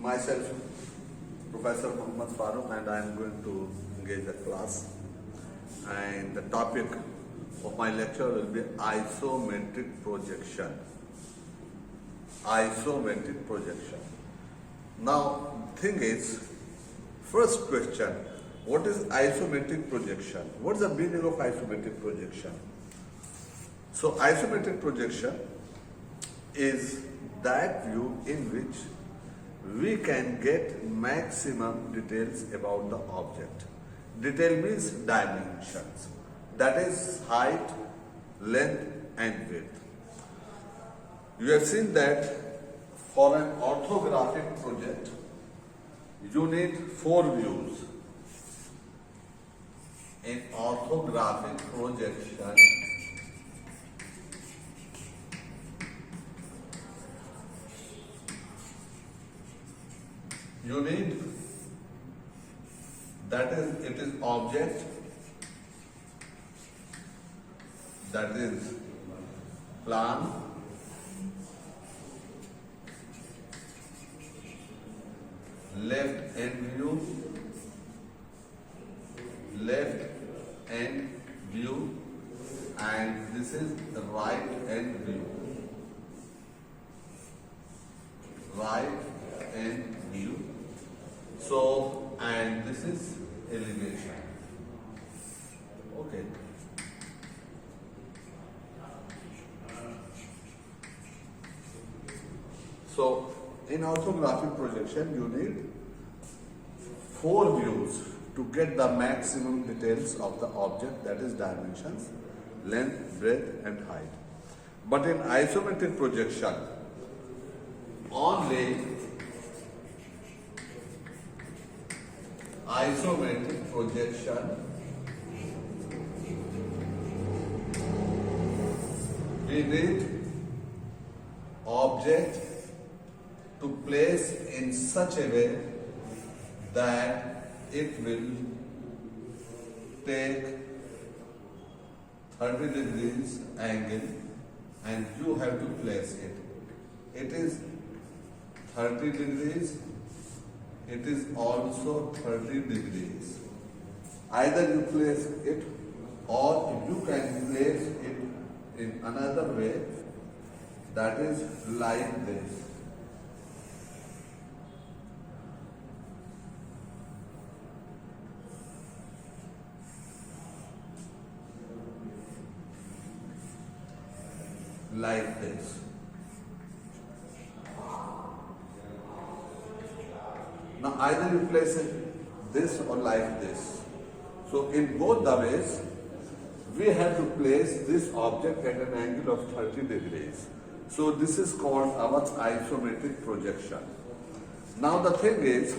Myself, Professor Muhammad Farooq, and I am going to engage the class. And the topic of my lecture will be isometric projection. Isometric projection. Now, thing is, first question: what is isometric projection? What is the meaning of isometric projection? So, isometric projection is that view in which we can get maximum details about the object. Detail means dimensions. That is height, length and width. You have seen that for an orthographic project, you need 4 views. In orthographic projection, you need, that is, it is object, that is plan, left end view, and this is right end view. So, and this is elevation. Okay. So, in orthographic projection, you need 4 views to get the maximum details of the object, that is dimensions, length, breadth and height. But in isometric projection, only isometric projection we need object to place in such a way that it will take 30 degrees angle and you have to place it. It is 30 degrees, it is also 30 degrees. Either you place it or you can place it in another way, that is like this. Like this. Now either you place it this or like this. So in both the ways, we have to place this object at an angle of 30 degrees. So this is called our isometric projection. Now the thing is,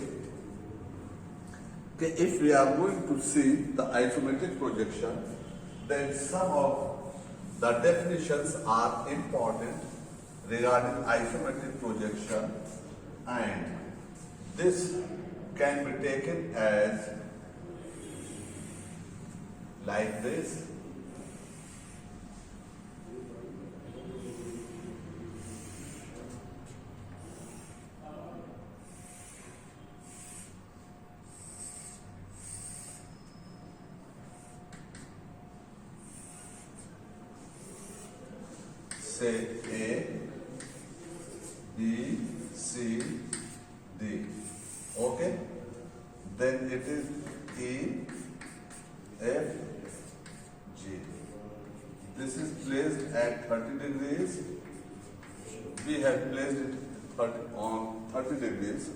if we are going to see the isometric projection, then some of the definitions are important regarding isometric projection, and this can be taken as like this. Say A, B, C, D. Okay? Then it is E, F, G. This is placed at 30 degrees. We have placed it on 30 degrees.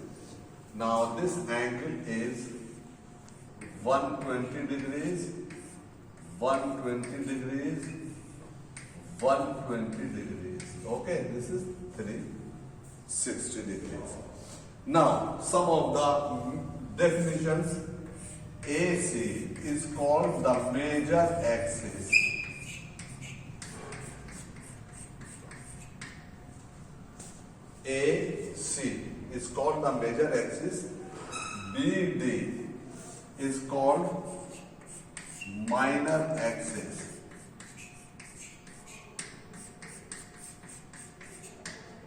Now this angle is 120 degrees, 120 degrees, 120 degrees. Okay, this is 360 degrees. Now, some of the definitions. AC is called the major axis. AC is called the major axis. BD is called minor axis.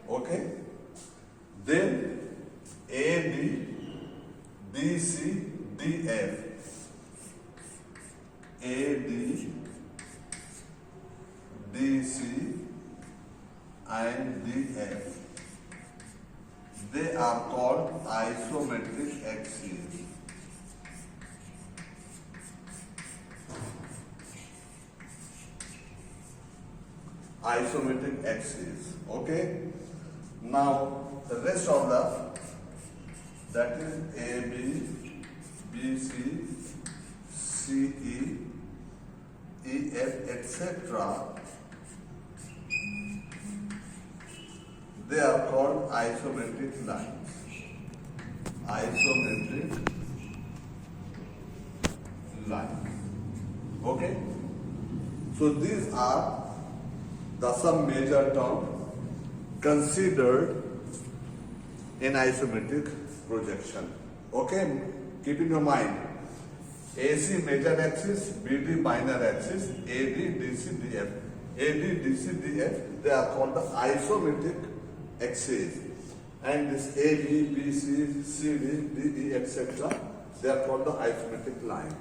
Okay? Then A DC and DF, they are called isometric axes. Isometric axis. Okay. Now the rest of that is AB, BC, CE, EF, etc. They are called isometric lines. Isometric lines. Okay. So these are some major terms considered in isometric projection. Okay, keep in your mind. AC major axis, BD minor axis, AD, DC, DF. AD, DC, DF, they are called the isometric axes. And this AB, BC, CD, DE, etc., they are called the isometric line.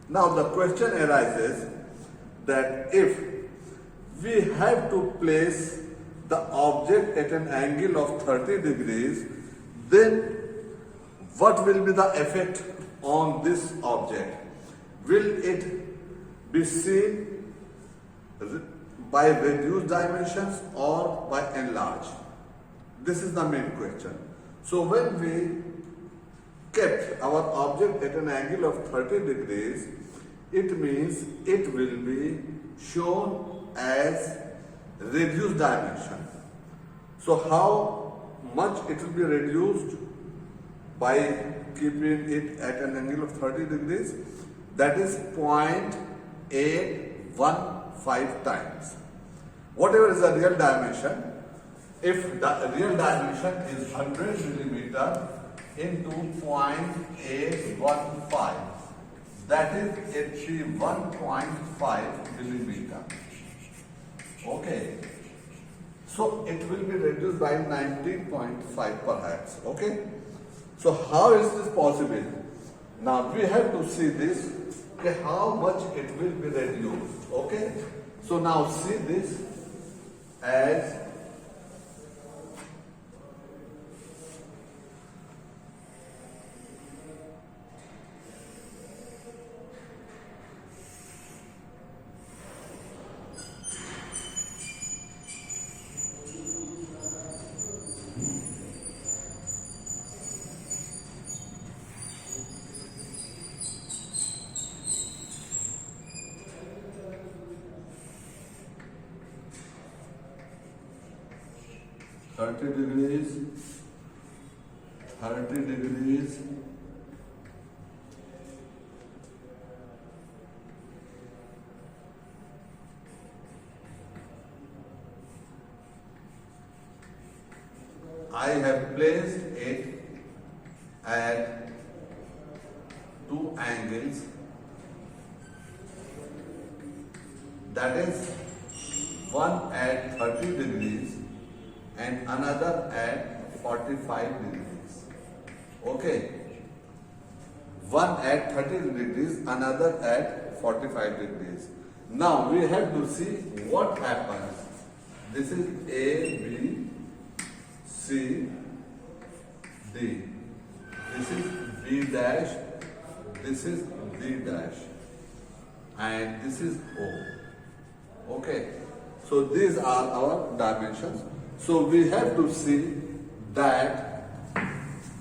Now the question arises that if we have to place the object at an angle of 30 degrees, then what will be the effect on this object? Will it be seen by reduced dimensions or by enlarged? This is the main question. So when we kept our object at an angle of 30 degrees, it means it will be shown as reduced dimension. So how much it will be reduced by keeping it at an angle of 30 degrees? That is 0.815 times. Whatever is the real dimension, if the real dimension is 100 millimeter into 0.815, that is 81.5 millimeter. Okay. So it will be reduced by 19.5 perhaps. Okay. So how is this possible? Now we have to see this, okay, how much it will be reduced. Okay. So now see this as thirty degrees, I have placed it at two angles, that is one at 30 degrees and another at 45 degrees. Okay. One at 30 degrees, another at 45 degrees. Now we have to see what happens. This is A, B, C, D. This is B dash, this is D dash, and this is O. Okay. So these are our dimensions. So we have to see that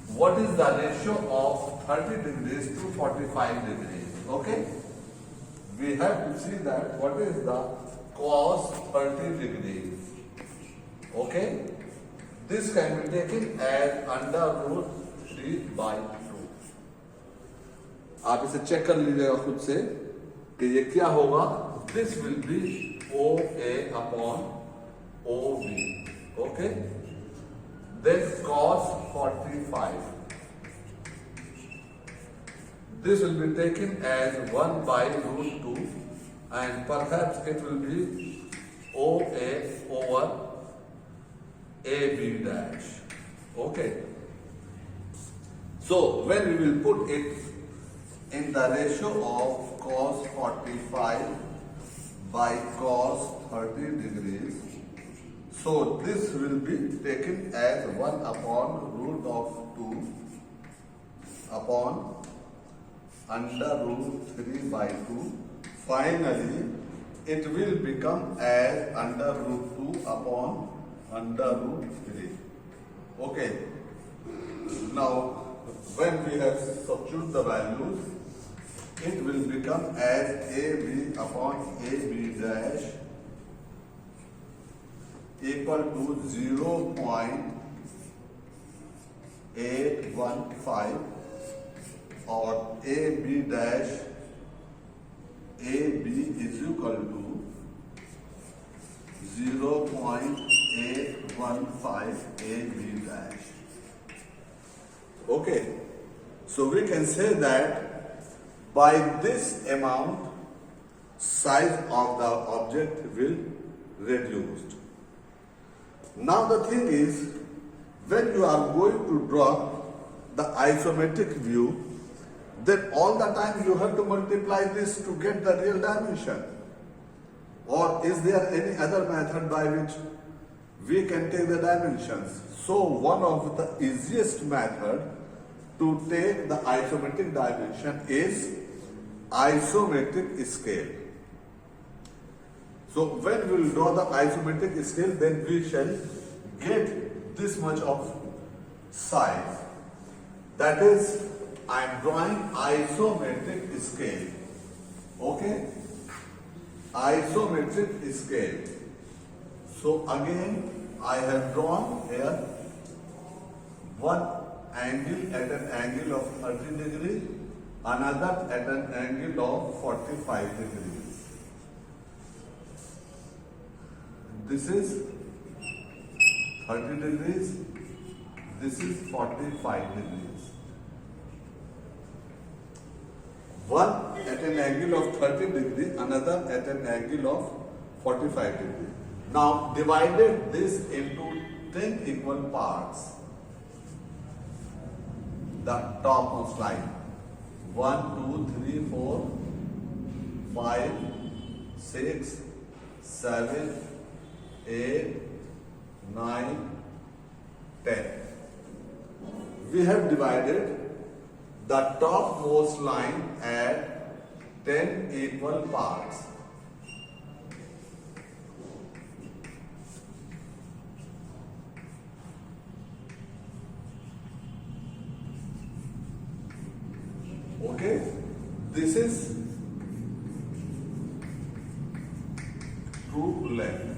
what is the ratio of 30 degrees to 45 degrees. Okay. We have to see that what is the cos 30 degrees. Okay. This can be taken as under root 3 by 2. आप इसे check कर लीजिएगा खुद से कि ये क्या होगा. This will be OA upon OB. Okay. Then cos 45. This will be taken as 1 by root 2 and perhaps it will be OA over AB dash. Okay. So when we will put it in the ratio of cos 45 by cos 30 degrees. So this will be taken as 1 upon root of 2 upon under root 3 by 2. Finally, it will become as under root 2 upon under root 3. Okay. Now, when we have substituted the values, it will become as AB upon AB dash equal to 0.815 or AB dash AB is equal to 0.815 AB dash. Okay, so we can say that by this amount, size of the object will reduced. Now the thing is, when you are going to draw the isometric view, then all the time you have to multiply this to get the real dimension. Or is there any other method by which we can take the dimensions? So one of the easiest method to take the isometric dimension is isometric scale. So when we will draw the isometric scale, then we shall get this much of size. That is, I am drawing isometric scale. Okay? Isometric scale. So again, I have drawn here one angle at an angle of 30 degrees, another at an angle of 45 degrees. This is 30 degrees, this is 45 degrees. One at an angle of 30 degrees, another at an angle of 45 degrees. Now divided this into 10 equal parts. The topmost line. 1, 2, 3, 4, 5, 6, 7, 8, 9, 10. We have divided the topmost line at 10 equal parts. Okay, this is true length.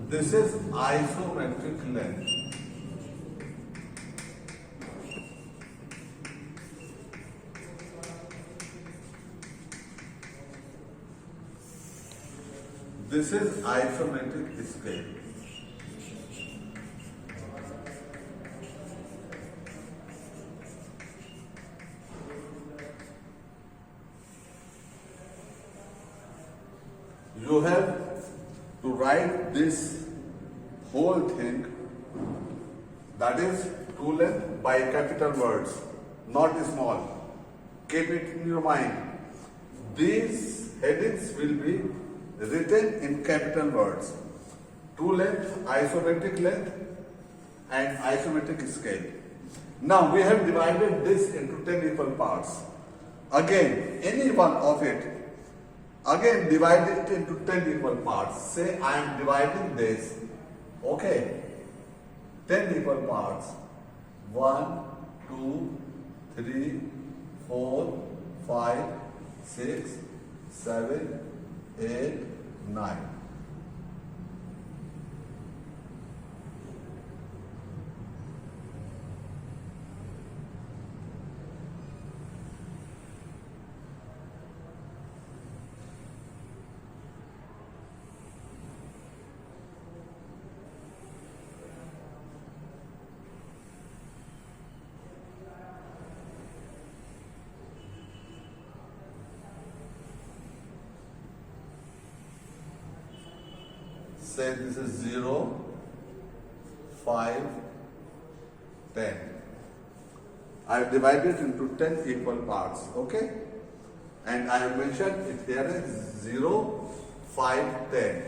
This is isometric length. This is isometric scale. You have to write this whole thing, that is true length, by capital words, not small. Keep it in your mind. These headings will be written in capital words. True length, isometric length, and isometric scale. Now we have divided this into 10 equal parts. Again, any one of it, again divide it into 10 equal parts. Say I am dividing this. Okay. 10 equal parts. 1, 2, 3, 4, 5, 6, 7, 8, 9. Say this is 0, 5, 10. I have divided into 10 equal parts. Okay. and I have mentioned it here is 0, 5, 10.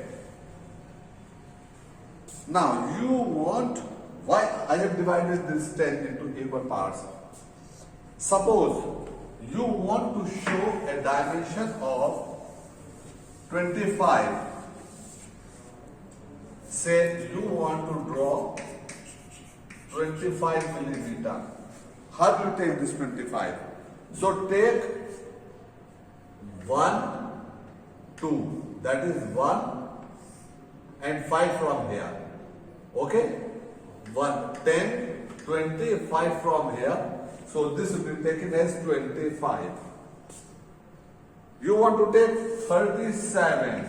Now you want, why I have divided this 10 into equal parts. Suppose you want to show a dimension of 25. Say you want to draw 25 millimeter. How do you take this 25? So take 1, 2, that is 1 and 5 from here. Okay? 1, 10, 25 from here. So this will be taken as 25. You want to take 37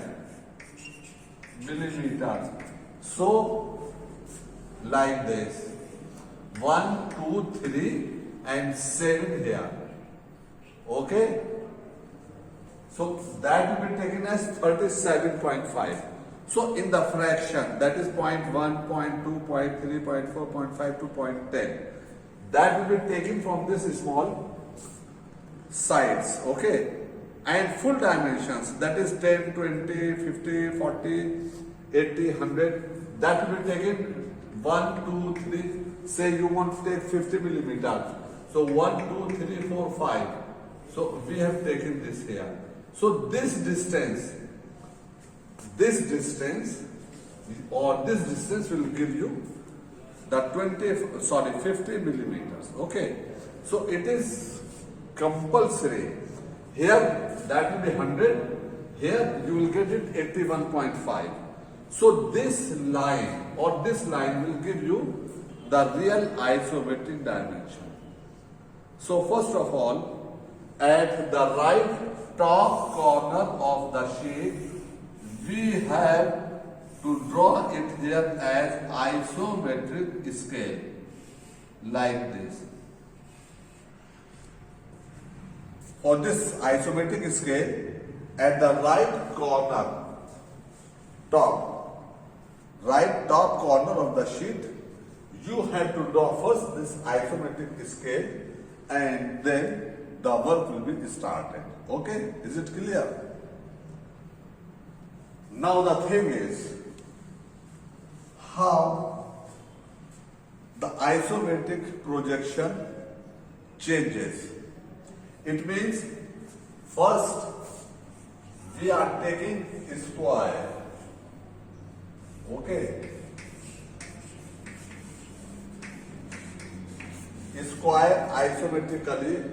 millimeters. So like this. 1, 2, 3 and 7 here. Okay? So that will be taken as 37.5. So in the fraction, that is 0.1, 0.2, 0.3, 0.4, 0.5 to 0.10. That will be taken from this small sides. Okay? And full dimensions, that is 10, 20, 50, 40, 80, 100. That will be taken 1, 2, 3. Say you want to take 50 millimeters. So 1, 2, 3, 4, 5. So we have taken this here. So this distance will give you the 50 millimeters. Okay. So it is compulsory. Here that will be 100. Here you will get it 81.5. So this line will give you the real isometric dimension. So first of all, at the right top corner of the sheet, we have to draw it here as isometric scale, like this. For this isometric scale, at the right top corner of the sheet, you have to draw first this isometric scale, and then the work will be started. Okay, is it clear? Now the thing is how the isometric projection changes. It means first we are taking a square. Okay. A square isometrically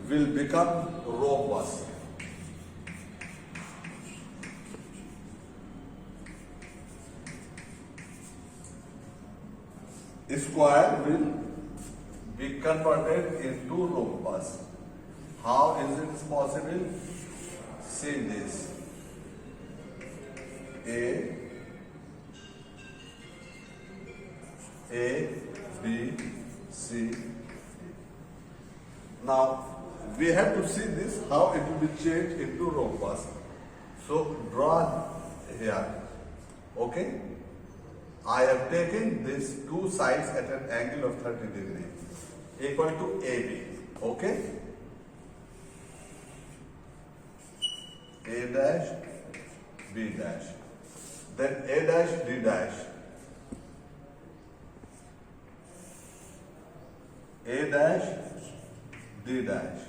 will become rhombus. A square will be converted into rhombus. How is it possible? See this. A, B, C. Now we have to see this how it will be changed into rhombus. So draw here. Okay. I have taken these two sides at an angle of 30 degrees equal to AB. Okay. A dash, B dash. Then A dash, D dash. A dash, D dash.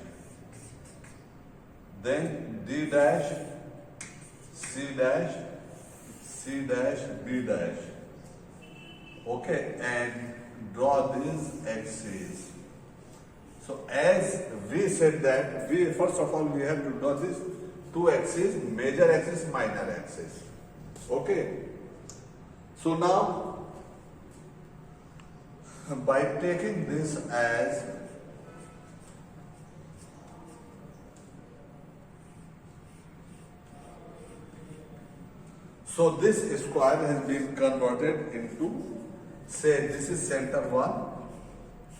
Then D dash, C dash, C dash, B dash. Okay, and draw these axes. So as we said that we first of all we have to draw these two axes, major axis, minor axis. Okay. So now by taking this as so this square has been converted into, say this is center 1,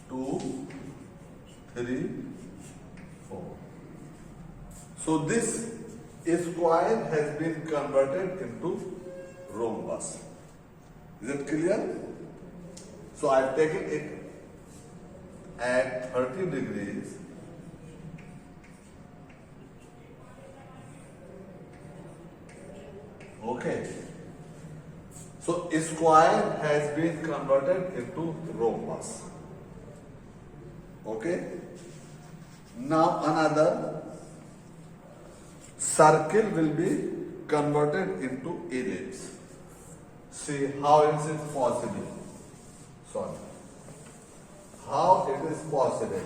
2, 3, 4. So this square has been converted into rhombus. Is it clear? So I have taken it at 30 degrees Okay. So square has been converted into rhombus. Okay. Now another circle will be converted into ellipse. See how is it possible? Sorry. How it is possible?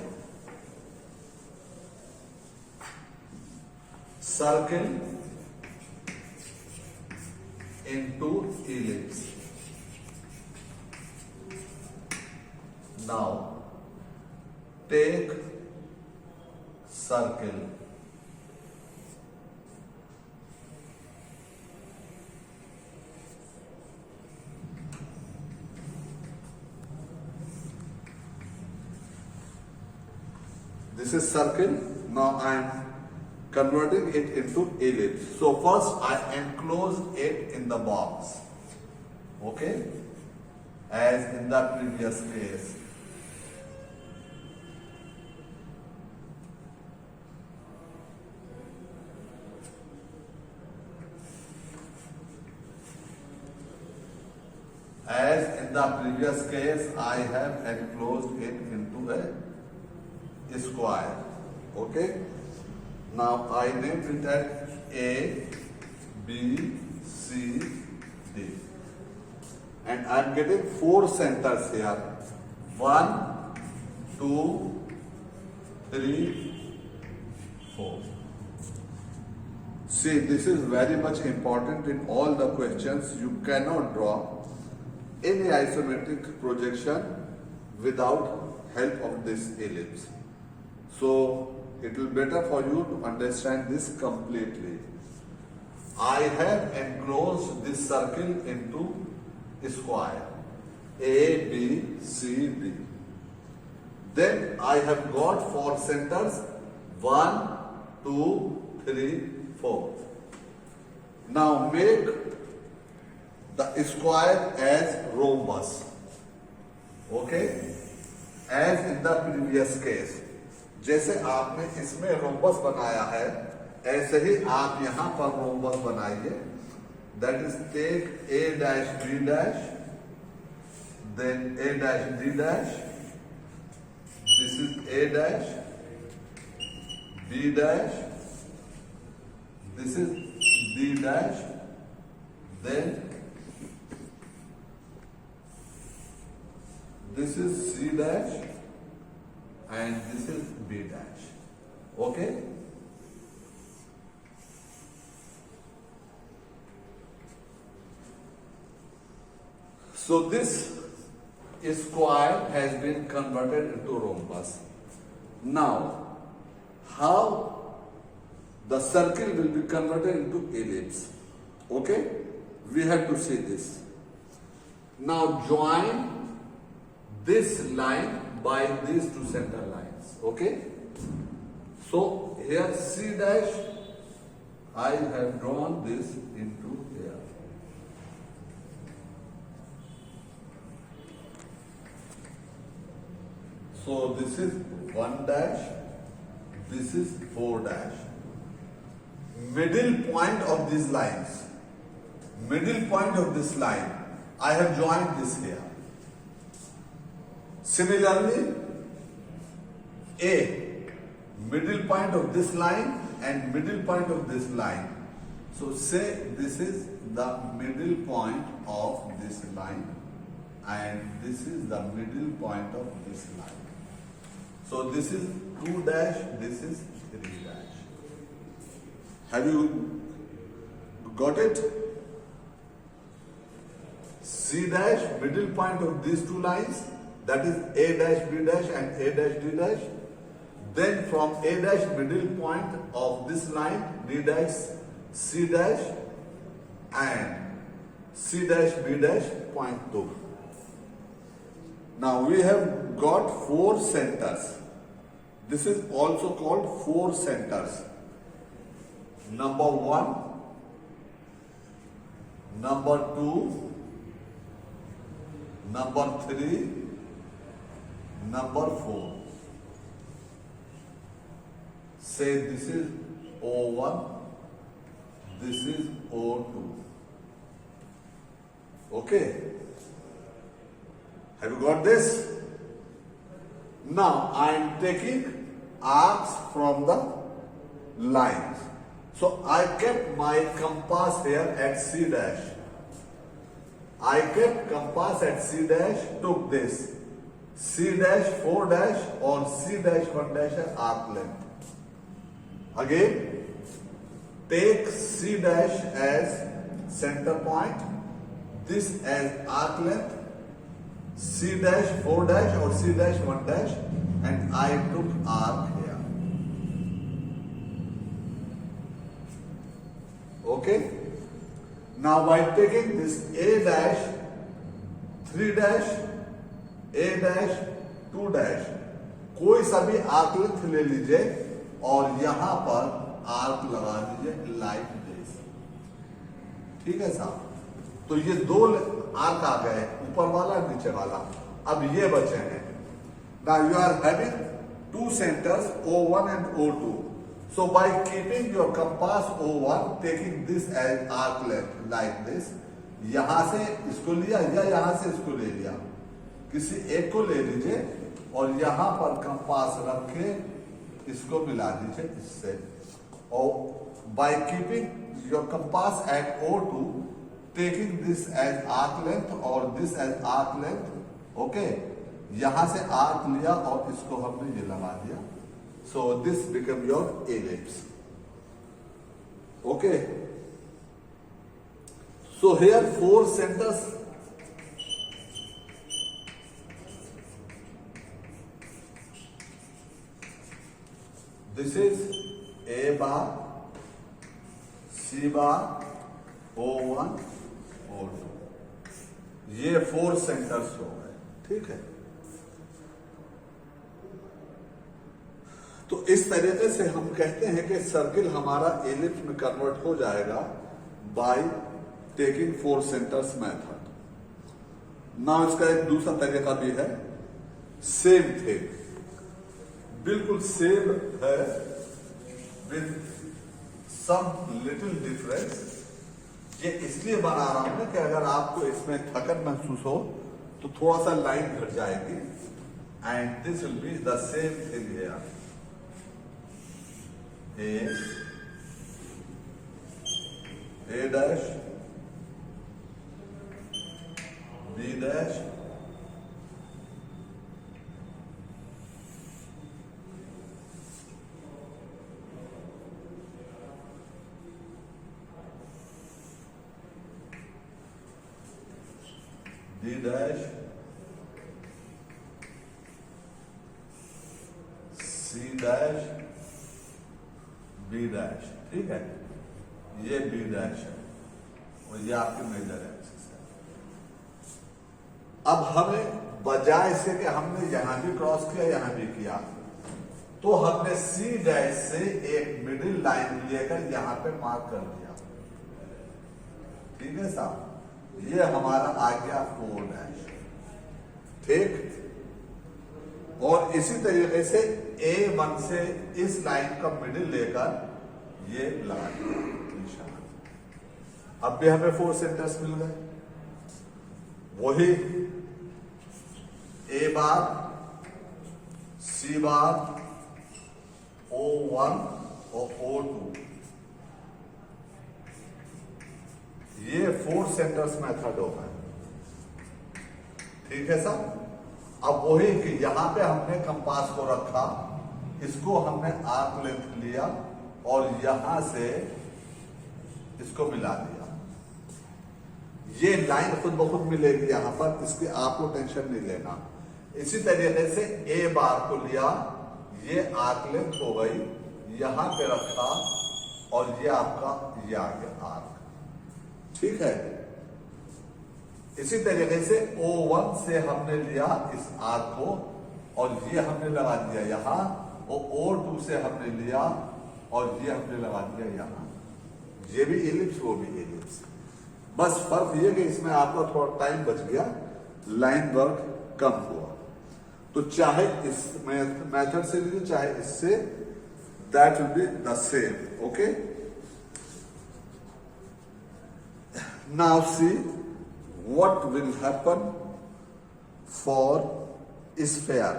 Circle into ellipse. Now take circle. This is circle. Now I am converting it into ellipse. So first I enclose it in the box. Okay? As in the previous case. As in the previous case, I have enclosed it into a square. Okay? Now I name it as A, B, C, D. And I am getting 4 centers here. 1, 2, 3, 4. See, this is very much important in all the questions. You cannot draw any isometric projection without help of this ellipse. So it will be better for you to understand this completely. I have enclosed this circle into a square A, B, C, D. Then I have got 4 centers 1, 2, 3, 4. Now make the square as rhombus. Okay? As in the previous case. जैसे आपने इसमें rhombus बनाया है ऐसे ही आप यहां पर rhombus बनाइए. That is take A dash B dash, then A dash D dash. This is A dash, B dash. This is D dash. Then this is C dash. And this is B dash. Okay? So this square has been converted into rhombus. Now, how the circle will be converted into ellipse? Okay? We have to see this. Now join this line by these 2 center lines. Okay? So here C dash, I have drawn this into here. So this is 1 dash, this is 4 dash. Middle point of these lines, middle point of this line, I have joined this here. Similarly, A, middle point of this line and middle point of this line. So say this is the middle point of this line and this is the middle point of this line. So this is 2 dash, this is 3 dash. Have you got it? C dash, middle point of these 2 lines, that is A dash B dash and A dash D dash. Then from A dash middle point of this line D dash C dash and C dash B dash point 2. Now we have got 4 centers. This is also called 4 centers. Number 1, number 2, number 3, number 4. Say this is O1, this is O2. Okay, have you got this? Now I am taking arcs from the lines. So I kept my compass here at C dash. I kept compass at C dash, took this C dash 4 dash or C dash 1 dash as arc length. Again, take C dash as center point, this as arc length, C dash 4 dash or C dash 1 dash, and I took arc here. Okay? Now by taking this A dash, 3 dash, A dash, 2 dash, कोई सा भी arc length ले लीजिए और यहां पर arc लगा दीजिए लाइक दिस। ठीक है साहब? तो ये दो आर्क आ गए, ऊपर वाला नीचे वाला। अब ये बचे हैं। Now you are having two centers O1 and O2. So by keeping your compass O1, taking this as arc length like this, यहां से इसको लिया या यहां से इसको ले लिया, किसी एक को ले लीजिए और यहां पर कंपास रख के इसको मिला दीजिए इससे। और by keeping your compass at O2, taking this as arc length और this as arc length, okay, यहां से आर्क लिया और इसको हमने ये लगा दिया। So this become your ellipse. Okay. So here 4 centers. This is A bar, C bar, O1, O2. ये 4 centers हो गए। ठीक है। तो इस तरीके से हम कहते हैं कि सर्किल हमारा एलिप्स में कन्वर्ट हो जाएगा बाय टेकिंग 4 सेंटर्स मेथड। ना इसका एक दूसरा तरीका भी है, सेम थिंग, बिल्कुल सेम है विद सम लिटिल डिफरेंस। ये इसलिए बना रहा हूं कि अगर आपको इसमें थकन महसूस हो तो थोड़ा सा लाइन घट जाएगी। And this will be the same thing here. A dash, B dash, D dash, C dash, B dash। ठीक है, ये B dash है और ये आपकी मेजर एक्सिस है। अब हमें बजाय इसके कि हमने यहां भी क्रॉस किया यहां भी किया, तो हमने C डैश से एक मिडिल लाइन लेकर यहां पे मार्क कर दिया। ठीक है साहब? ये हमारा आ गया 4 डैश। ठीक, और इसी तरीके से A1 से इस लाइन का मिडिल लेकर ये लगा दिया निशान। अब भी हमें 4 सेंटर्स मिल गए। वही A bar, C bar, O1 और O2, ये 4 सेंटर्स मेथड होगा। ठीक है साहब? अब वही कि यहां पे हमने कंपास को रखा, इसको हमने आर्क लेंथ लिया और यहां से इसको मिला दिया। ये लाइन खुद ब खुद मिलेगी यहां पर, इसकी आपको टेंशन नहीं लेना। इसी तरीके से A बार को लिया, ये आर्क लेंथ हो गई, यहां पे रखा और ये आपका ये आ गया आर्क। ठीक है? इसी तरीके से O1 से हमने लिया इस आर्क को और ये हमने लगा दिया यहां, और O2 से हमने लिया और ये हमने लगा दिया यहां। ये भी एलिप्स, वो भी एलिप्स। बस फर्क ये कि इसमें आपका थोड़ा टाइम बच गया, लाइन वर्क कम हुआ। तो चाहे इस मेथड से लीजिए चाहे इससे, that will be the same. Okay, now see what will happen for sphere?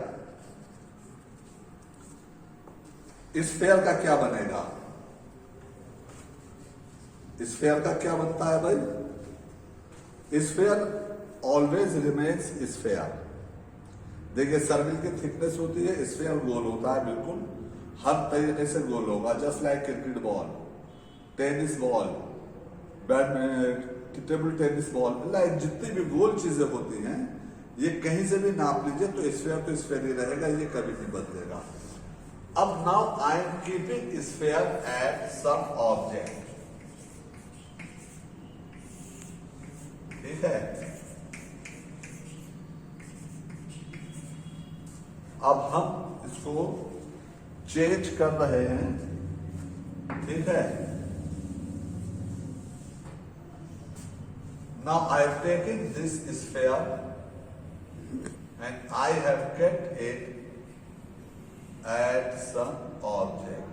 Sphere का क्या बनेगा? स्फीयर का क्या बनता है भाई? Sphere always remains sphere. देखिए सर्किल की थिकनेस होती है, स्फीयर गोल होता है, बिल्कुल हर तरीके से गोल होगा, just like cricket ball, tennis ball, badminton, table tennis ball, like जितनी भी गोल चीजें होती हैं, ये कहीं से भी नाप लीजिए तो स्फीयर ही रहेगा, ये कभी नहीं बदलेगा। अब now I am keeping sphere at some object, ठीक है। अब हम इसको चेंज कर रहे हैं, ठीक है। Now I have taken this sphere and I have kept it at some object.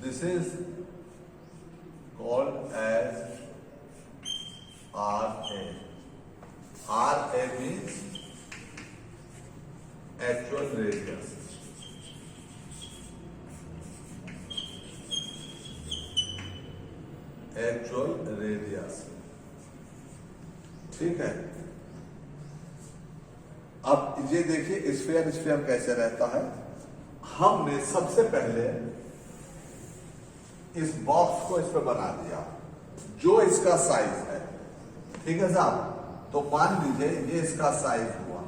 This is called as RA. RA means actual radius. Actual radius, ठीक है। अब ये देखिए स्फीयर कैसे रहता है। हमने सबसे पहले इस बॉक्स को इस पे बना दिया, जो इसका साइज है, ठीक है साहब। तो मान लीजिए ये इसका साइज हुआ,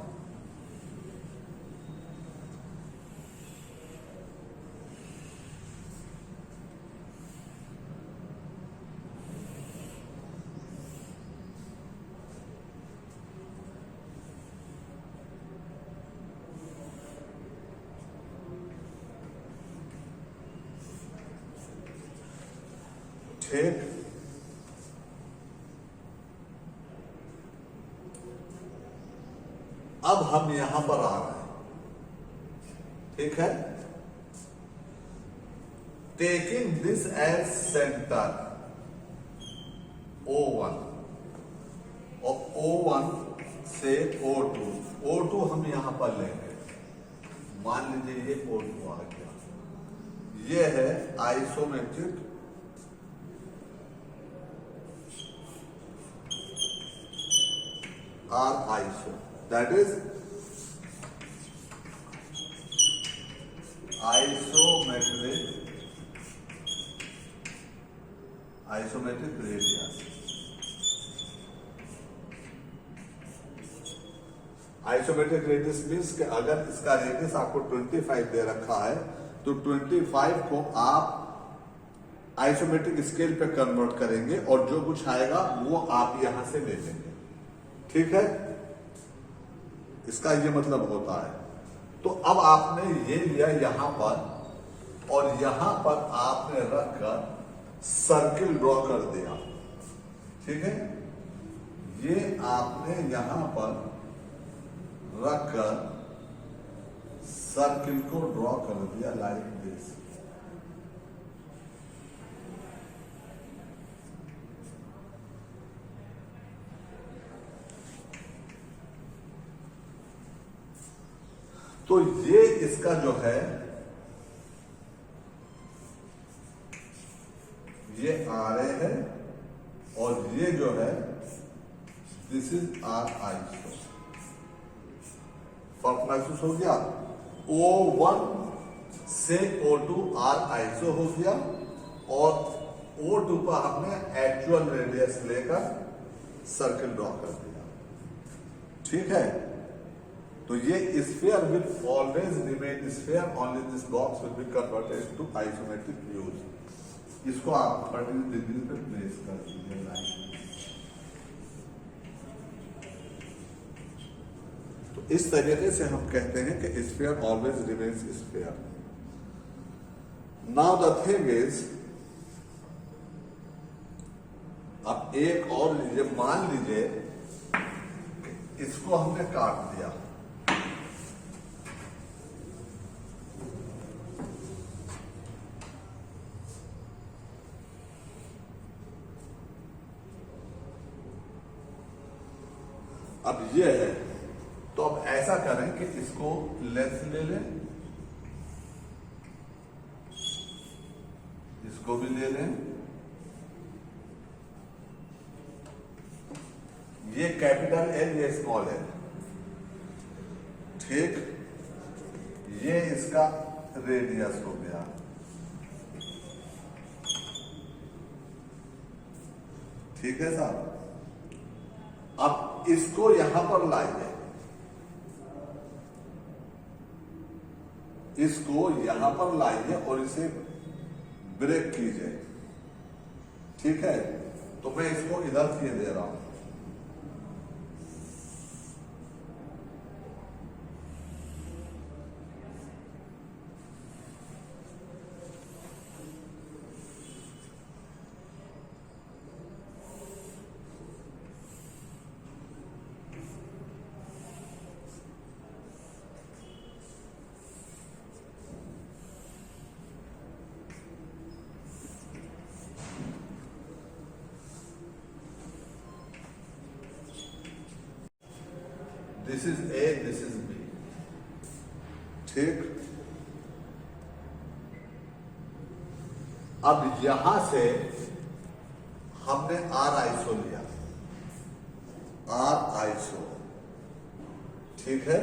ठीक। अब हम यहां पर आ रहे हैं, ठीक है। Taking this as centre O1 और O1 से O2 हम यहां पर लेंगे। मान लीजिए ये O2 आ गया, ये है isometric R iso, that is isometric radius। Isometric radius means कि अगर इसका रेडियस आपको 25 दे रखा है तो 25 को आप आइसोमेट्रिक स्केल पे कन्वर्ट करेंगे और जो कुछ आएगा वो आप यहां से ले लेंगे, ठीक है। इसका ये मतलब होता है। तो अब आपने ये लिया यहां पर और यहां पर आपने रखकर सर्किल ड्रॉ कर दिया, ठीक है। ये आपने यहां पर रखकर सर्किल को ड्रॉ कर दिया लाइक दिस। तो ये इसका जो है ये RA है और ये जो है दिस इज R आइसो। फर्क महसूस हो गया। O1 से O2 R आइसो हो गया और O2 पर हमने एक्चुअल रेडियस लेकर सर्किल ड्रॉ कर दिया, ठीक है। तो ये sphere will always remain sphere, only this box will be converted to isometric views. इसको आप 30 डिग्री पे प्लेस कर दीजिए लाइन। तो इस तरीके से हम कहते हैं कि sphere always remains sphere. Now the thing is, अब एक और लीजिए, मान लीजिए इसको हमने काट दिया, अब ये है, तो अब ऐसा करें कि इसको लेंथ ले लें, इसको भी ले लें, ये कैपिटल एल, ये स्मॉल एल, ठीक, ये इसका रेडियस हो गया, ठीक है साहब। अब इसको यहां पर लाइए, इसको यहां पर लाइए और इसे ब्रेक कीजिए, ठीक है। तो मैं इसको इधर किए दे रहा हूं, this is A, this is B, ठीक। अब यहां से हमने आर आइसो लिया, आर आइसो, ठीक है।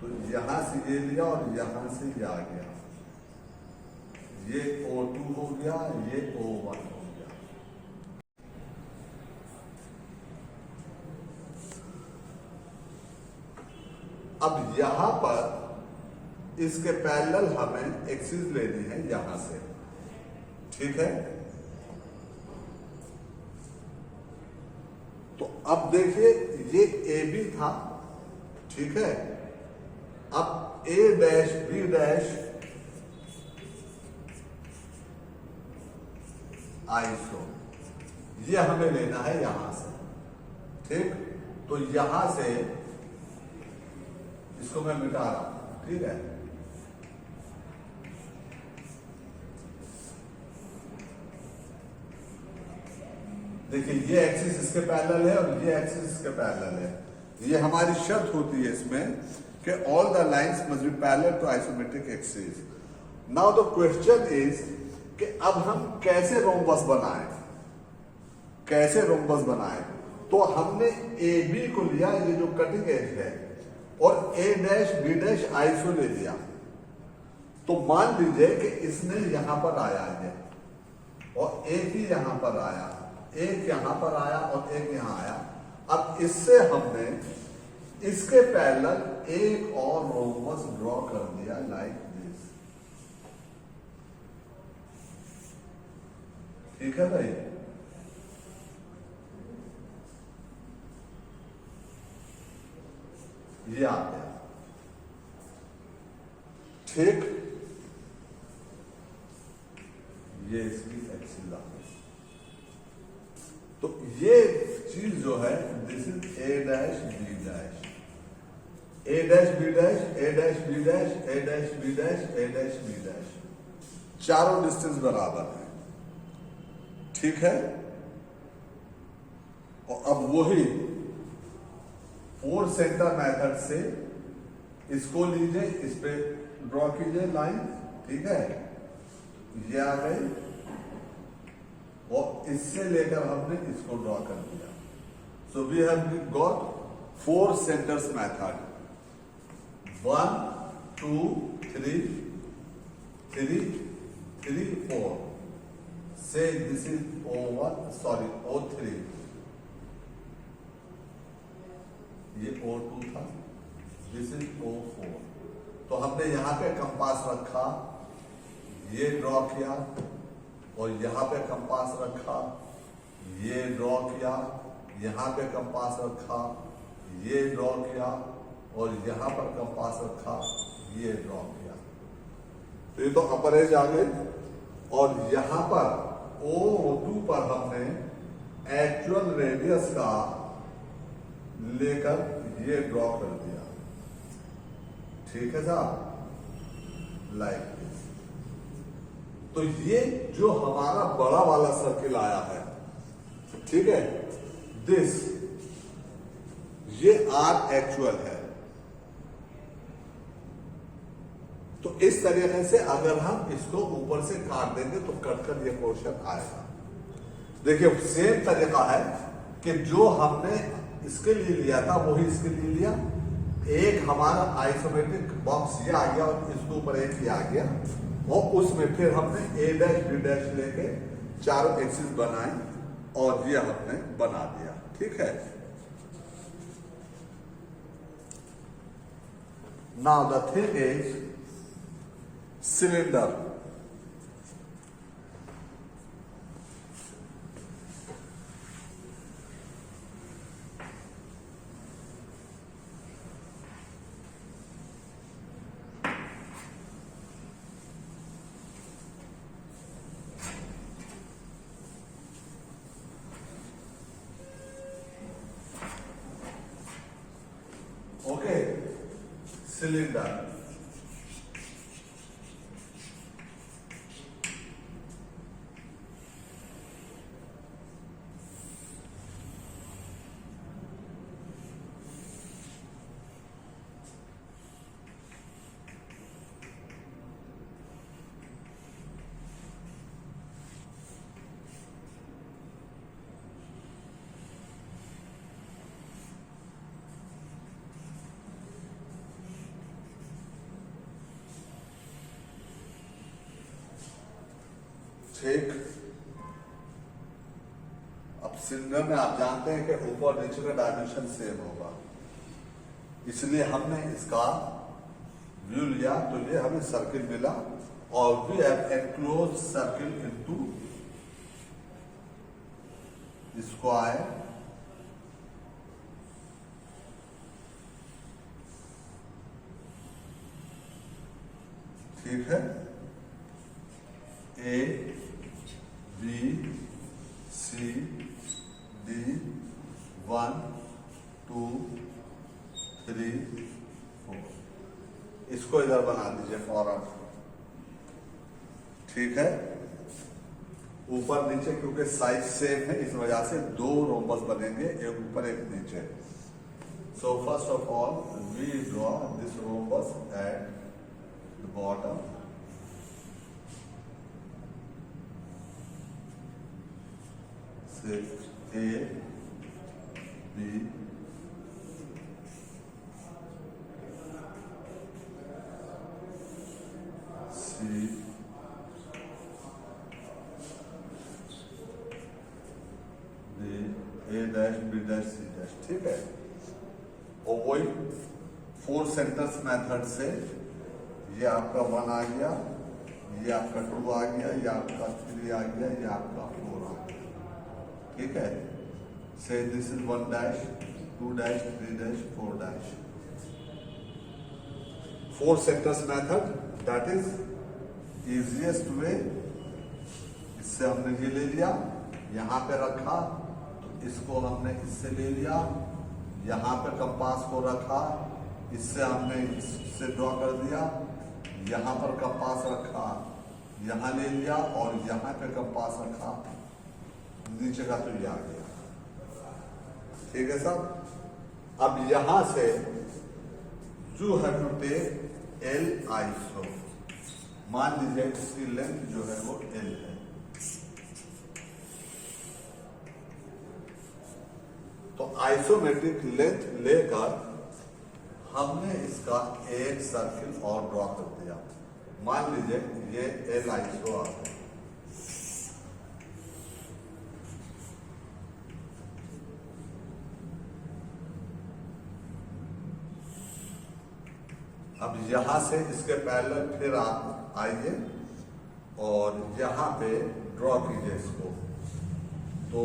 तो यहां से ये लिया और यहां से ये आ गया, ये O2 हो गया, ये O1 हो गया। अब यहां पर इसके पैरेलल हमें एक्सिस लेनी है यहां से, ठीक है। तो अब देखिए ये ए बी था, ठीक है। अब ए डैश बी डैश आइसो, ये हमें लेना है यहां से, ठीक। तो यहां से इसको मैं मिटा रहा हूं, ठीक है। देखिए ये एक्सिस इसके पैरेलल है और ये एक्सिस इसके पैरेलल है। ये हमारी शर्त होती है इसमें कि all the lines must be parallel to isometric axis. Now the question is कि अब हम कैसे रोम्बस बनाएं, कैसे रोम्बस बनाएं। तो हमने ए बी को लिया, ये जो कटिंग एज है, और ए डैश बी डैश आइसो ले लिया। तो मान लीजिए कि इसने यहां पर आया है और एक ही यहां पर आया, एक यहां पर आया और एक यहां आया। अब इससे हमने इसके पैरेलल एक और रोम्बस ड्रॉ कर दिया लाइक दिस, ठीक है भाई। ये आ गया, ठीक। ये इसकी एक्सिस आ गई। तो ये चीज जो है, this is A dash B dash, A dash B dash, A dash B dash, A dash B dash, A dash B dash, चारों डिस्टेंस बराबर है, ठीक है। और अब वही 4 सेंटर मेथड से इसको लीजिए, इस पे ड्रॉ कीजिए लाइन, ठीक है। ये आ गई और इससे लेकर हमने इसको ड्रॉ कर दिया। So we have got 4 centres method, 1 2 3 3 3 4। से this is O1, sorry O3, ये O2 था, दिस इज O4। तो हमने यहां पे कंपास रखा, ये ड्रॉ किया, और यहां पे कंपास रखा, ये ड्रॉ किया, यहां पे कंपास रखा, ये ड्रॉ किया, और यहां पर कंपास रखा, ये ड्रॉ किया। तो ये तो अपर एज आ गई, और यहां पर O2 पर हमने एक्चुअल रेडियस का लेकर ये ड्रॉ कर दिया। ठीक है साहब, लाइक दिस। तो ये जो हमारा बड़ा वाला सर्किल आया है, ठीक है, दिस, ये आर एक्चुअल है। तो इस तरीके से अगर हम इसको ऊपर से काट देंगे तो कटकर ये पोर्शन आएगा। देखिए सेम तरीका है कि जो हमने इसके लिए लिया था वही इसके लिए लिया। एक हमारा आइसोमेट्रिक बॉक्स ये आ गया और इसके ऊपर एक ये आ गया, और उसमें फिर हमने ए डैश बी डैश लेके चारों एक्सिस बनाए और ये हमने बना दिया। ठीक है, now the thing is cylinder. Okay, cylinder. ठीक, अब सिलेंडर में आप जानते हैं कि ऊपर नीचे का डायमेंशन सेम होगा, इसलिए हमने इसका व्यू लिया तो ये हमें सर्किल मिला, और we have enclose circle into square. ठीक है, ए बी सी डी 1 2 3 4, इसको इधर बना दीजिए फॉरवर्ड। ठीक है, ऊपर नीचे क्योंकि साइज सेम है इस वजह से दो रोम्बस बनेंगे, एक ऊपर एक नीचे। So first of all we draw this rhombus at the bottom, A B C D A dash B dash C dash. ठीक है, और वही 4 सेंटर्स मेथड से ये आपका 1 आ गया, ये आपका 2 आ गया, ये आपका 3 आ गया, ये आपका 4 आ गया। ठीक है, say this is 1 dash 2 dash 3 dash 4 dash, 4 centers method, that is easiest way। इससे हमने ये ले लिया, यहाँ पे रखा तो इसको हमने इससे ले लिया, यहाँ पे कंपास को रखा, इससे हमने इससे ड्रॉ कर दिया, यहाँ पर कंपास रखा, यहाँ ले लिया, और यहाँ पे कंपास रखा, नीचे का तो ये आ गया। ठीक है साहब, अब यहां से you have to take L iso. मान लीजिए इसकी लेंथ जो है वो एल है, तो आइसोमेट्रिक लेंथ लेकर हमने इसका एक सर्किल और ड्रॉ कर दिया। मान लीजिए ये एल आइसो आ गया। अब यहां से इसके पैरेलल फिर आप आइए और यहां पे ड्रॉ कीजिए इसको। तो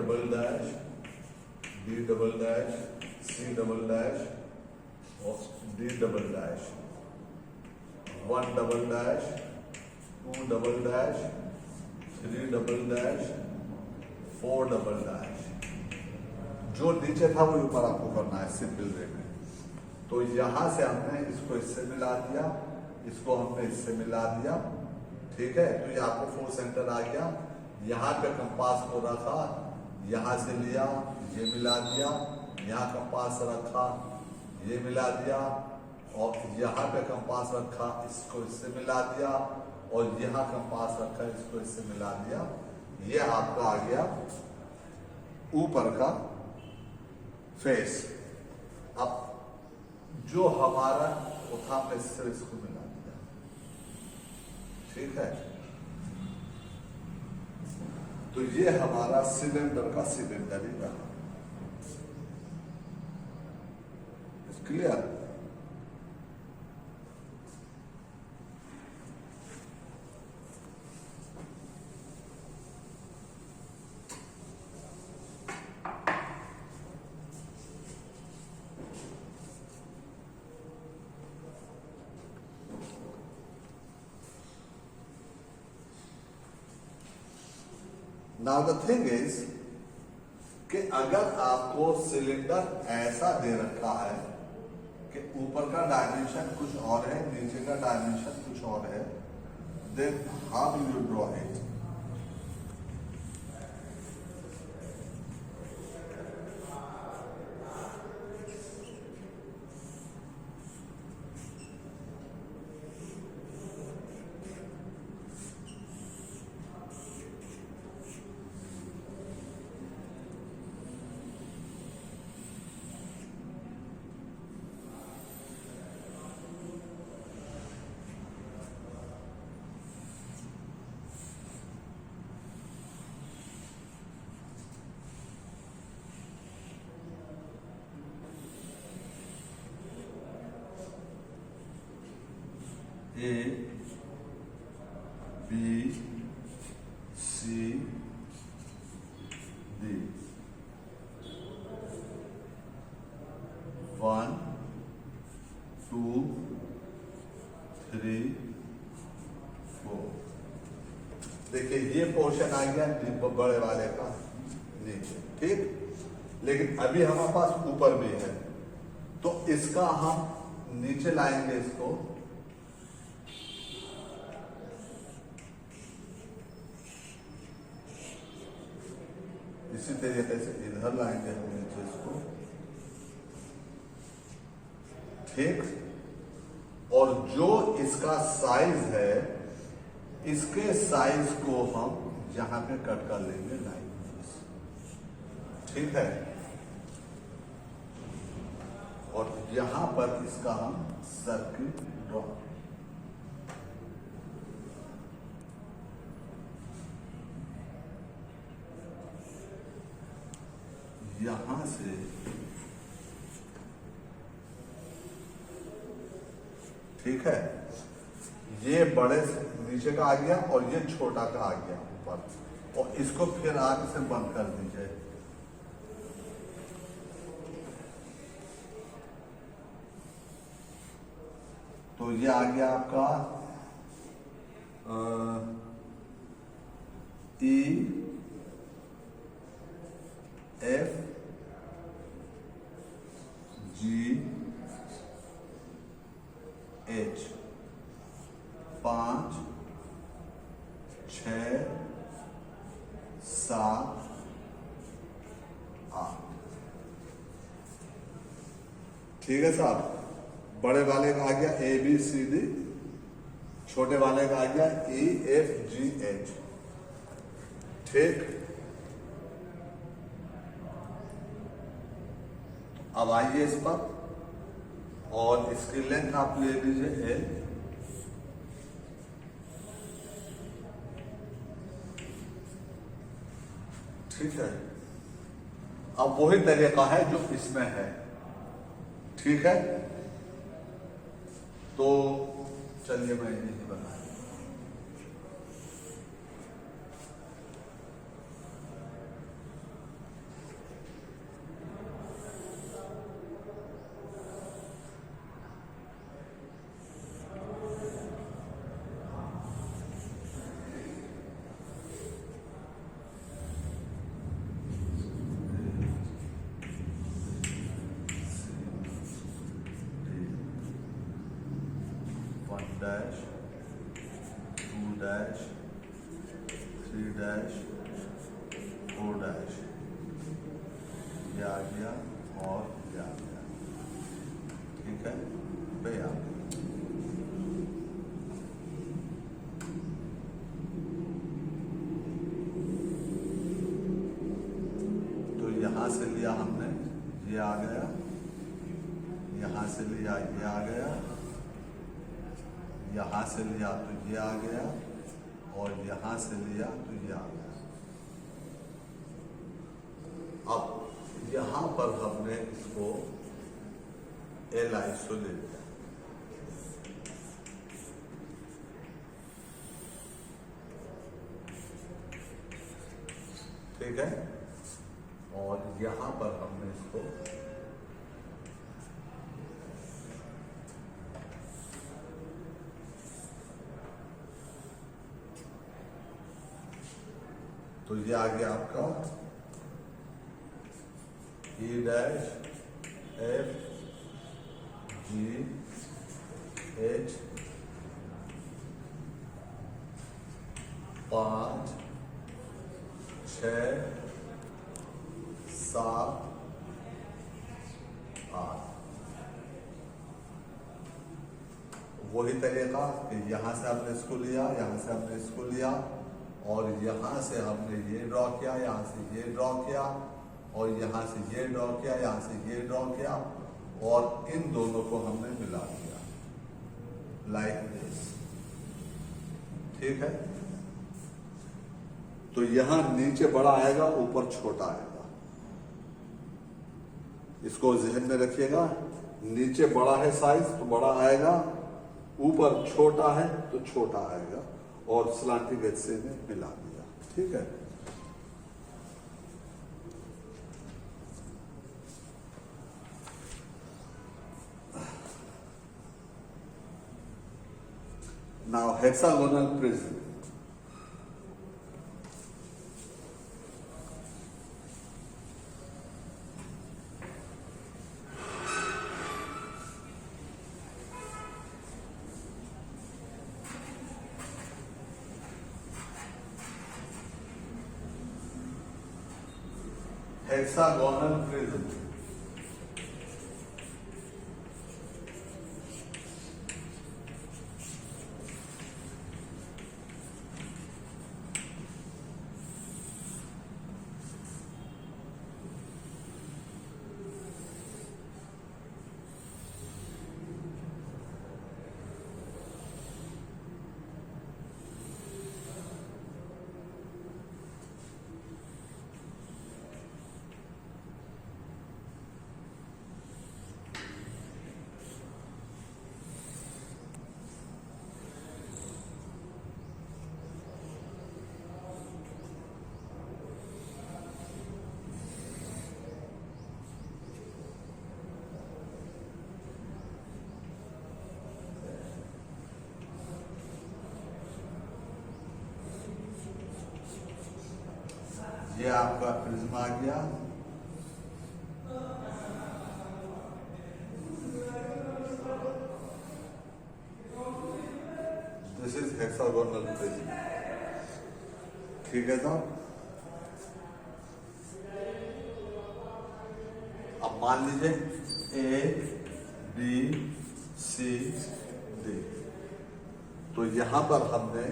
double dash, D double dash, C double dash और D double dash, 1 double dash, 2 double dash, 3 double dash, 4 double dash. जो नीचे था वो ऊपर आपको करना है सिंपल वे में। तो यहां से हमने इसको इससे मिला दिया, इसको हमने इससे मिला दिया, ठीक है। तो ये आपको 4 सेंटर आ गया। यहाँ पे कंपास को रखा, यहाँ से लिया, ये मिला दिया, यहाँ कंपास रखा, ये मिला दिया, और यहाँ पे कंपास रखा, इसको इससे मिला दिया, और यहाँ कंपास रखा, इसको इससे मिला दिया। ये आपका आ गया ऊपर का फेस। अब जो हमारा वो था हमने इससे इसको मिला दिया, ठीक है। तो ये हमारा सिलेंडर का सिलेंडर ही रहा। Clear? Now the thing is कि अगर आपको सिलेंडर ऐसा दे रखा है कि ऊपर का डायमेंशन कुछ और है, नीचे का डायमेंशन कुछ और है, then how you draw it? A, B, C, D. 1, 2, 3, 4। देखिए ये पोर्शन आ गया बड़े वाले का नीचे, ठीक। लेकिन अभी हमारे पास ऊपर भी है, तो इसका हम नीचे लाएंगे इसको, इसी तरीके से इधर लाएंगे हम नीचे इसको, ठीक। और जो इसका साइज है, इसके साइज को हम यहां पे कट कर लेंगे लाइन, ठीक है। और यहां पर इसका हम सर्किल ड्रॉ, यहां से ठीक है। ये बड़े नीचे का आ गया और ये छोटा का आ गया ऊपर, और इसको फिर आगे से बंद कर दीजिए। तो ये आ गया आपका ई एफ जी एच, 5, 6, 7, 8, ठीक है साहब। बड़े वाले का आ गया ए बी सी डी, छोटे वाले का आ गया ई एफ जी एच, ठीक। अब आइए इस पर, और इसकी लेंथ आप ले लीजिए एल, ठीक है। अब वही तरीका है जो इसमें है, ठीक है। तो चलिए मैं यही बना, 1 dash 2 dash 3 dash 4 dash, ये आ गया और ये आ गया। ठीक है भाई, आ गया। तो यहाँ से लिया हमने, ये आ गया, यहाँ से लिया ये आ गया, यहाँ से लिया तो ये आ गया, और यहाँ से लिया तो ये आ गया। अब यहाँ पर हमने इसको एल आइसो ले लिया। ठीक है, और यहाँ पर हमने इसको तो ये आ गया आपका E dash F G H 5 6 7 8। वही तरीका कि यहाँ से हमने इसको लिया, यहाँ से हमने इसको लिया, और यहाँ से हमने ये ड्रॉ किया, यहाँ से ये ड्रॉ किया, और यहाँ से ये ड्रॉ किया, यहाँ से ये ड्रॉ किया, और इन दोनों को हमने मिला दिया लाइक दिस। ठीक है, तो यहाँ नीचे बड़ा आएगा, ऊपर छोटा आएगा। इसको जहन में रखिएगा, नीचे बड़ा है साइज तो बड़ा आएगा, ऊपर छोटा है तो छोटा आएगा, और स्लांटिंग एज से मिला दिया। ठीक है, now hexagonal prism. Hexagonal prism, ये आपका प्रिज्म आ गया। This is hexagonal prism. ठीक है साहब, अब मान लीजिए ए बी सी डी, तो यहां पर हमने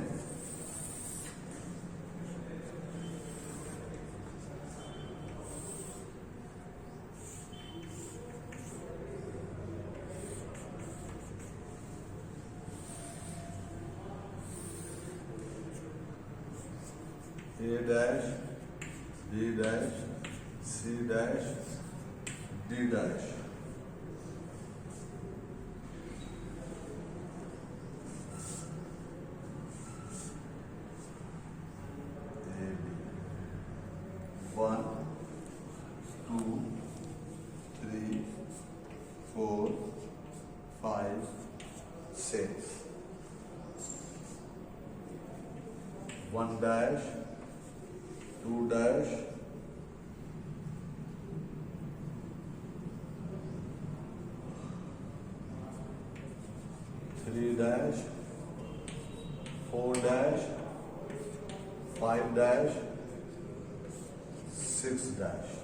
A dash, B dash, C dash, D dash, A, B, 1, 2, 3, 4, 5, 6, 1 dash, 2 dash, 3 3 dash 4 dash 5 dash 6 dash।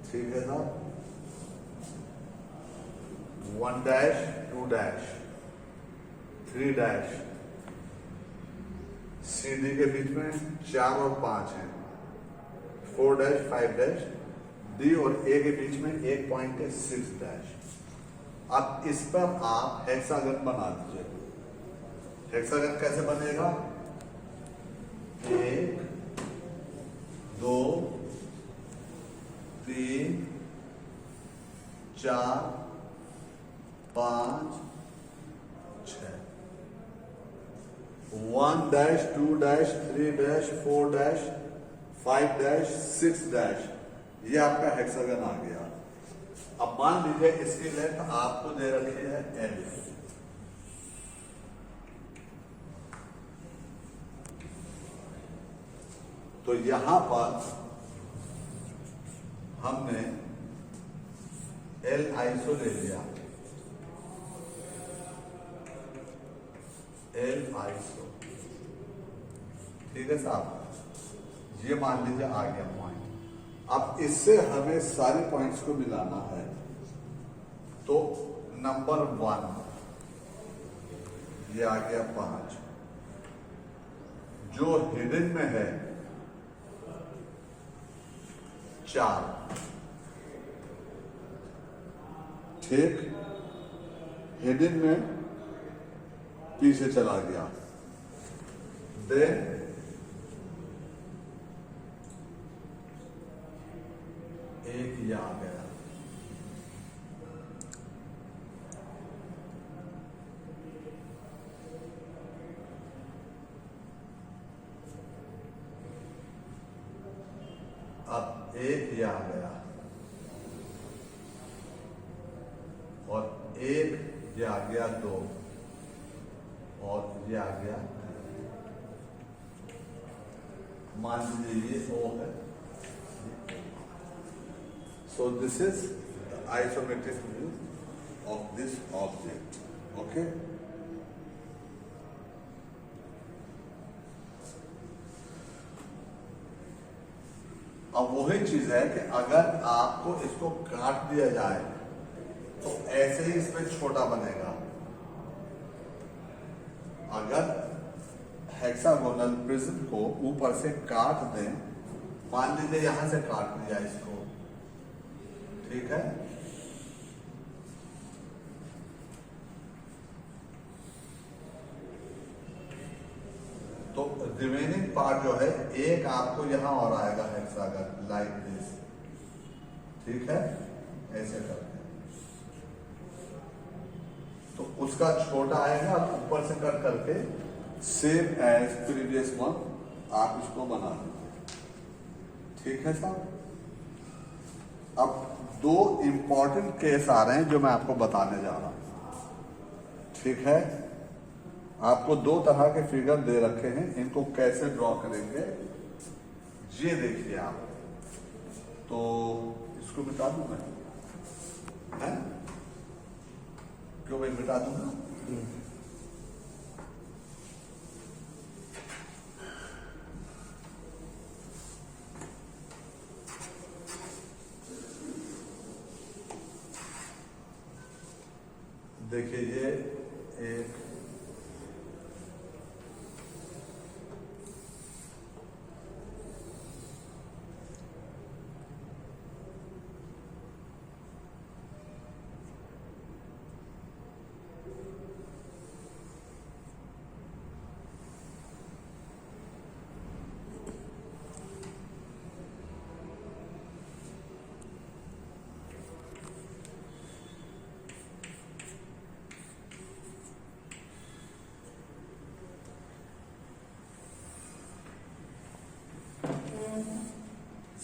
ठीक है ना? 1 dash 2 dash 3 dash, CD के बीच में 4 और 5 है, 4 dash 5 dash, D और A के बीच में एक पॉइंट है 6 dash। अब इस पर आप हेक्सागन बना दीजिए। हेक्सागन कैसे बनेगा? 1 2 3 4 5 6। 1 dash 2 dash 3 dash 4 dash 5 dash 6 dash, ये आपका हेक्सागन आ गया। अब मान लीजिए इसकी लेंथ आपको दे रखी है L, तो यहां पर हमने L आइसो ले लिया, L आइसो, ठीक है साहब, ये मान लीजिए आ गया पॉइंट। अब इससे हमें सारे पॉइंट्स को मिलाना है, तो नंबर 1 ये आ गया 5, जो हिडन में है 4, ठीक, हिडन में पीछे चला गया, देन एक ये आ गया, अब एक ये आ गया और एक ये आ गया 2 और ये आ गया, मान लीजिए ये O है। So this is the isometric view of this object. Okay? अब वही चीज है कि अगर आपको इसको काट दिया जाए तो ऐसे ही इसमें छोटा बनेगा। अगर हेक्सागोनल प्रिज्म को ऊपर से काट दें, मान लीजिए यहां से काट दिया इसको, ठीक है, तो रिमेनिंग पार्ट जो है एक आपको यहां और आएगा हेक्सागन लाइक दिस, ठीक है, ऐसे करके, तो उसका छोटा आएगा, ऊपर से कट करके सेम एज प्रीवियस वन आप इसको बना दीजिए, ठीक है साहब। अब 2 इंपॉर्टेंट केस आ रहे हैं जो मैं आपको बताने जा रहा हूं, ठीक है। आपको 2 तरह के फिगर दे रखे हैं, इनको कैसे ड्रॉ करेंगे ये देखिए आप। तो इसको मिटा दूं मैं, है? क्यों भाई मिटा दूंगा? देखिए ये एक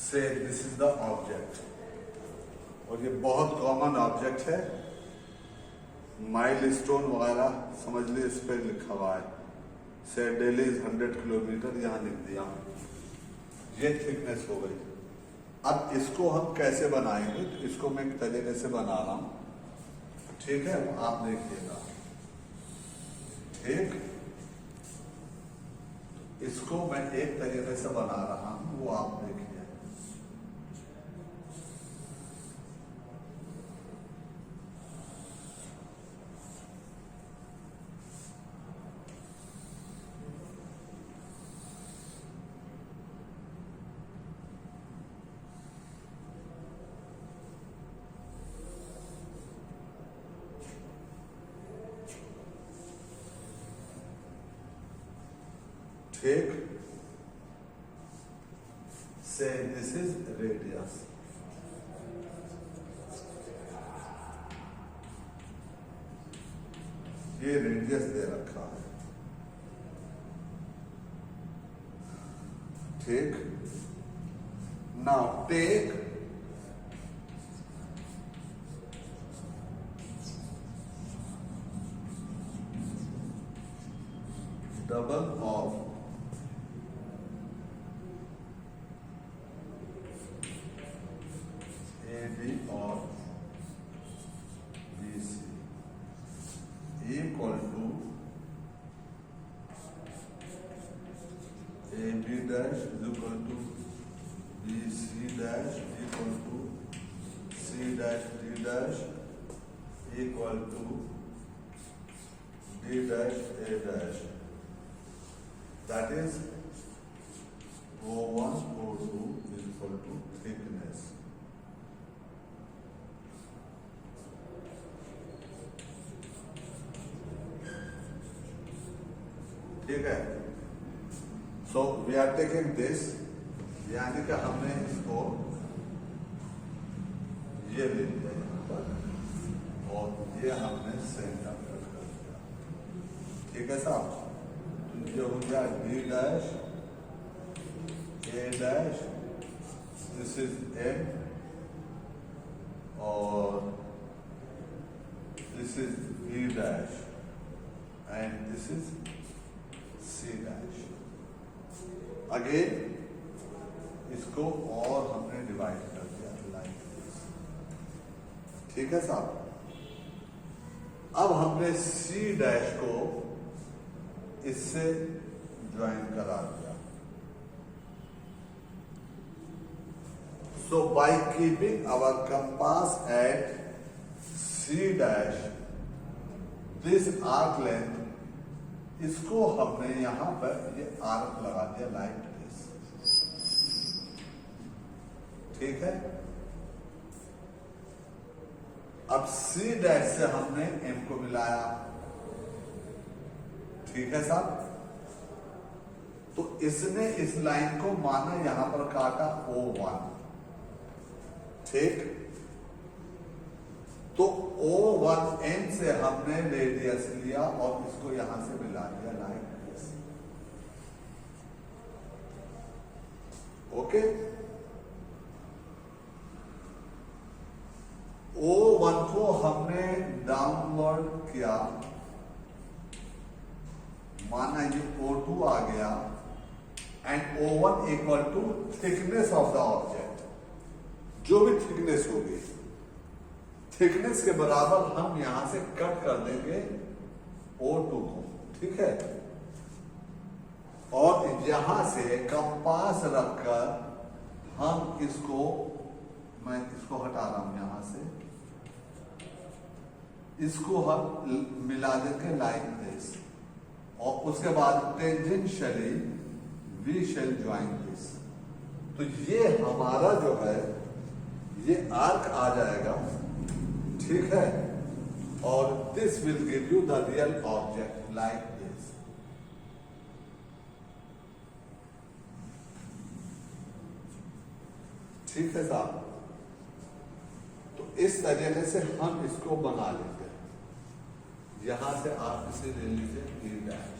से दिस इज द ऑब्जेक्ट, और ये बहुत कॉमन ऑब्जेक्ट है, माइलस्टोन वगैरह समझ लीजिए इस पर लिखा हुआ है, से डेली 100 किलोमीटर, यहां लिख दिया, ये थिकनेस हो गई। अब इसको हम कैसे बनाएंगे, तो इसको मैं एक तरीके से बना रहा हूं, ठीक है, आप देखिएगा। ठीक, इसको मैं एक तरीके से बना रहा हूं, वो आप देखिए। ठीक, say this is radius. ये रेडियस दे रखा है। ठीक, now take double of AB और BC equal to AB dash is equal to BC dash equal to C dash D dash equal to D dash A dash. That is O1 O2 is equal to thickness. ठीक है, so we are taking this, यानी कि हमने इसको ये ले लिया यहाँ पर और ये हमने सेंटर कट कर दिया। ठीक है साहब, तो ये हो गया D dash A dash, this is M और this is B dash and this is C dash. Again इसको और हमने डिवाइड कर दिया लाइक दिस। ठीक है साहब, अब हमने C डैश को इससे ज्वाइन करा दिया। So by keeping our compass at C dash, this arc length, इसको हमने यहां पर ये आर्क लगा दिया लाइक दिस। ठीक है, अब C डैश से हमने M को मिलाया। ठीक है साहब, तो इसने इस लाइन को माना यहां पर काटा O1। ठीक, तो O1N से हमने रेडियस लिया और इसको यहां से मिला दिया लाइक दिस। ओके, O1 को हमने डाउनवर्ड किया, माना ये O2 आ गया and O1 equal to thickness of the object, जो भी थिकनेस होगी, थिकनेस के बराबर हम यहां से कट कर देंगे O2 को। ठीक है, और यहां से कंपास रखकर हम इसको, मैं इसको हटा रहा हूं यहां से, इसको हम मिला देंगे लाइक दिस और उसके बाद tangentially we shall join this. तो ये हमारा जो है ये आर्क आ जाएगा। ठीक है, और this will give you the real object like this. ठीक है साहब, तो इस तरीके से हम इसको बना लेते हैं। यहां से आप इसे ले लीजिए D डैश।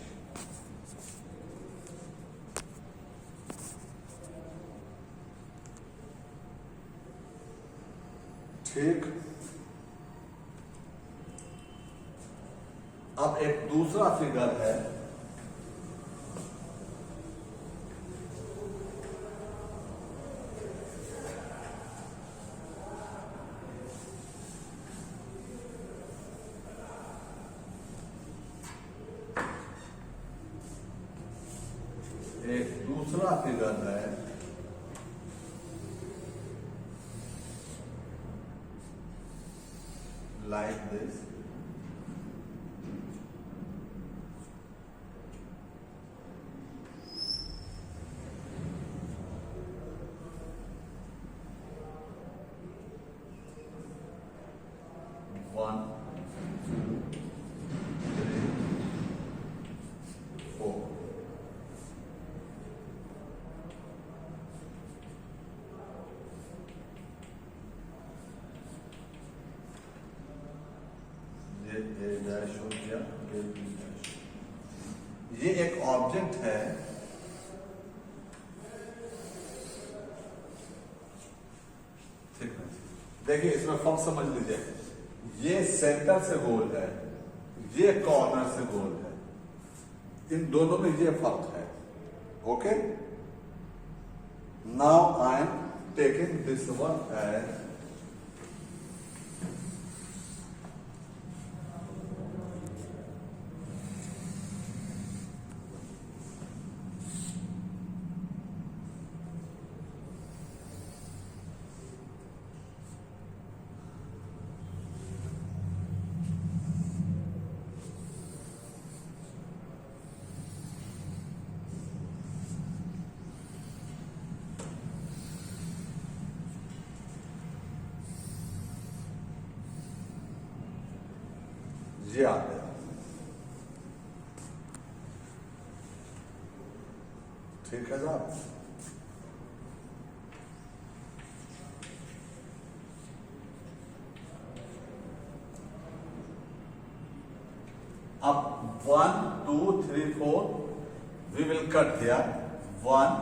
ठीक, अब एक दूसरा फिगर है, दूसरा फिगर है like this. One, two, three, four. ये A डैश हो गया, ये B डैश। ये एक ऑब्जेक्ट है, देखिए इसमें फर्क समझ लीजिए, ये सेंटर से गोल है, ये कॉर्नर से गोल है, इन दोनों में ये फर्क है। Okay, now I am taking this one as ये आते हैं। ठीक है साहब, अब 1 2 3 4 we will cut here 1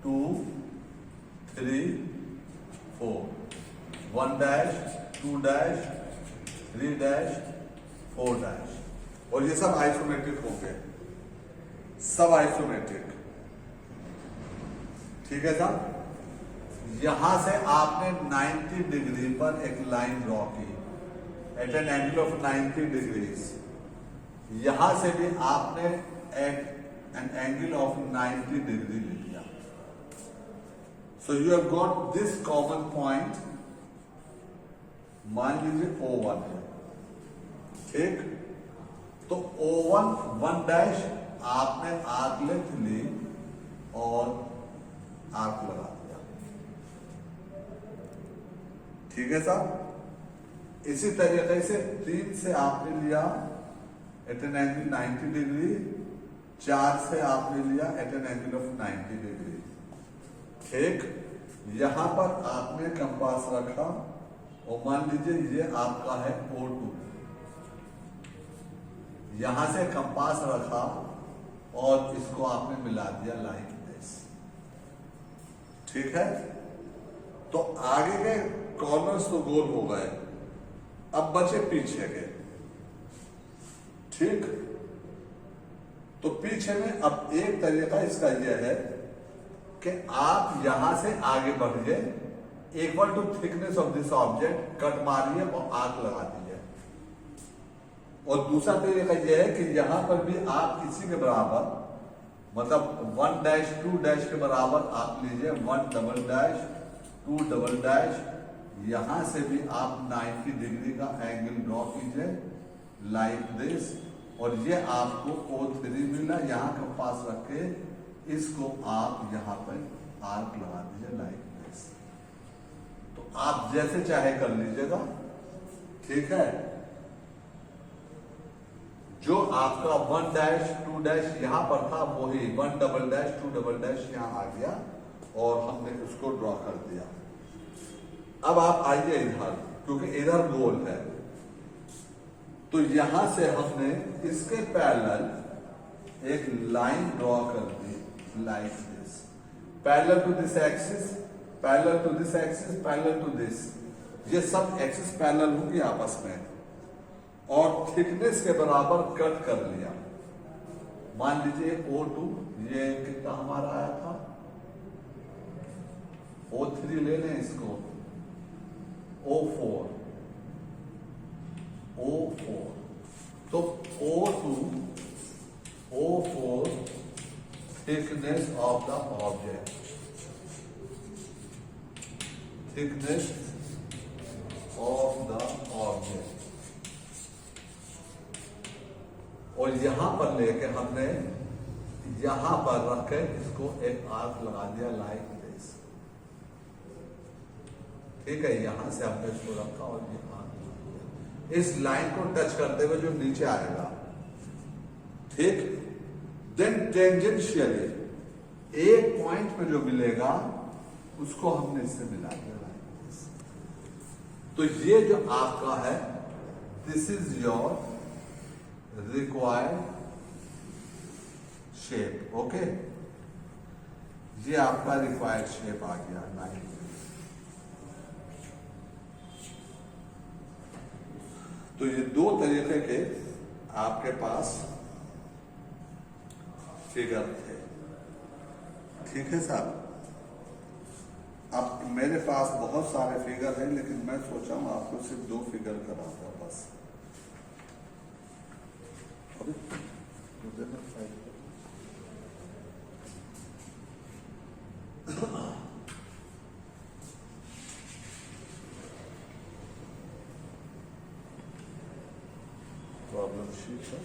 2 3 4 1 dash 2 dash 3 dash 4 dash, और ये सब आइसोमेट्रिक होंगे, सब आइसोमेट्रिक। ठीक है साहब, यहां से आपने 90 डिग्री पर एक लाइन ड्रॉ की at an angle of 90 degrees, यहां से भी आपने at an angle of 90 degree ले लिया। So you have got this common point, मान लीजिए O1 है। ठीक, तो O1 1 डैश आपने आर्क लेंथ ली और आर्क लगा दिया। ठीक है साहब, इसी तरीके से 3 से आपने लिया एट एन एंगल 90 डिग्री, 4 से आपने लिया at an angle of 90 degree. ठीक, यहां पर आपने कंपास रखा और मान लीजिए ये आपका है O2, यहां से कंपास रखा और इसको आपने मिला दिया लाइक दिस। ठीक है, तो आगे के कॉर्नर्स तो गोल हो गए, अब बचे पीछे के। ठीक, तो पीछे में अब एक तरीका इसका यह है कि आप यहां से आगे बढ़िए, equal to thickness of this object cut मारिए और आर्क लगा दीजिए। और दूसरा तरीका यह है कि यहां पर भी आप इसी के बराबर, मतलब 1 डैश 2 डैश के बराबर आप लीजिए 1 डबल डैश 2 डबल डैश, यहां से भी आप 90 डिग्री का एंगल ड्रॉ कीजिए लाइक दिस, और ये आपको O3 मिला। यहां का पास रख के इसको आप यहां पर आर्क लगा दीजिए लाइक दिस। तो आप जैसे चाहे कर लीजिएगा। ठीक है, जो आपका 1 डैश 2 डैश यहां पर था वही 1 डबल डैश 2 डबल डैश यहां आ गया और हमने उसको ड्रॉ कर दिया। अब आप आइए इधर, क्योंकि इधर गोल है, तो यहां से हमने इसके पैरेलल एक लाइन ड्रॉ कर दी like this, parallel to this axis, parallel to this axis, parallel to this, ये सब एक्सिस पैरेलल होंगे आपस में, और थिकनेस के बराबर कट कर लिया। मान लीजिए O2 ये कितना हमारा आया था, O3 ले लें इसको, O4, तो O2 O4 thickness of the object. Thickness of the object. और यहां पर लेके हमने यहां पर रख के इसको एक आर्क लगा दिया लाइक दिस। ठीक है, यहां से हमने इसको रखा और ये आर्क लगा दिया। इस लाइन को टच करते हुए जो नीचे आएगा, ठीक, देन टेंजेंशियली एक पॉइंट में जो मिलेगा उसको हमने इससे मिला दिया लाइक दिस। तो ये जो आपका है, this is your required shape. Okay, ये आपका रिक्वायर्ड शेप आ गया लाइन। तो ये दो तरीके के आपके पास फिगर थे। ठीक है साहब, अब मेरे पास बहुत सारे फिगर हैं, लेकिन मैं सोचा हूं आपको सिर्फ दो फिगर कराता बस। प्रॉब्लम शीट है।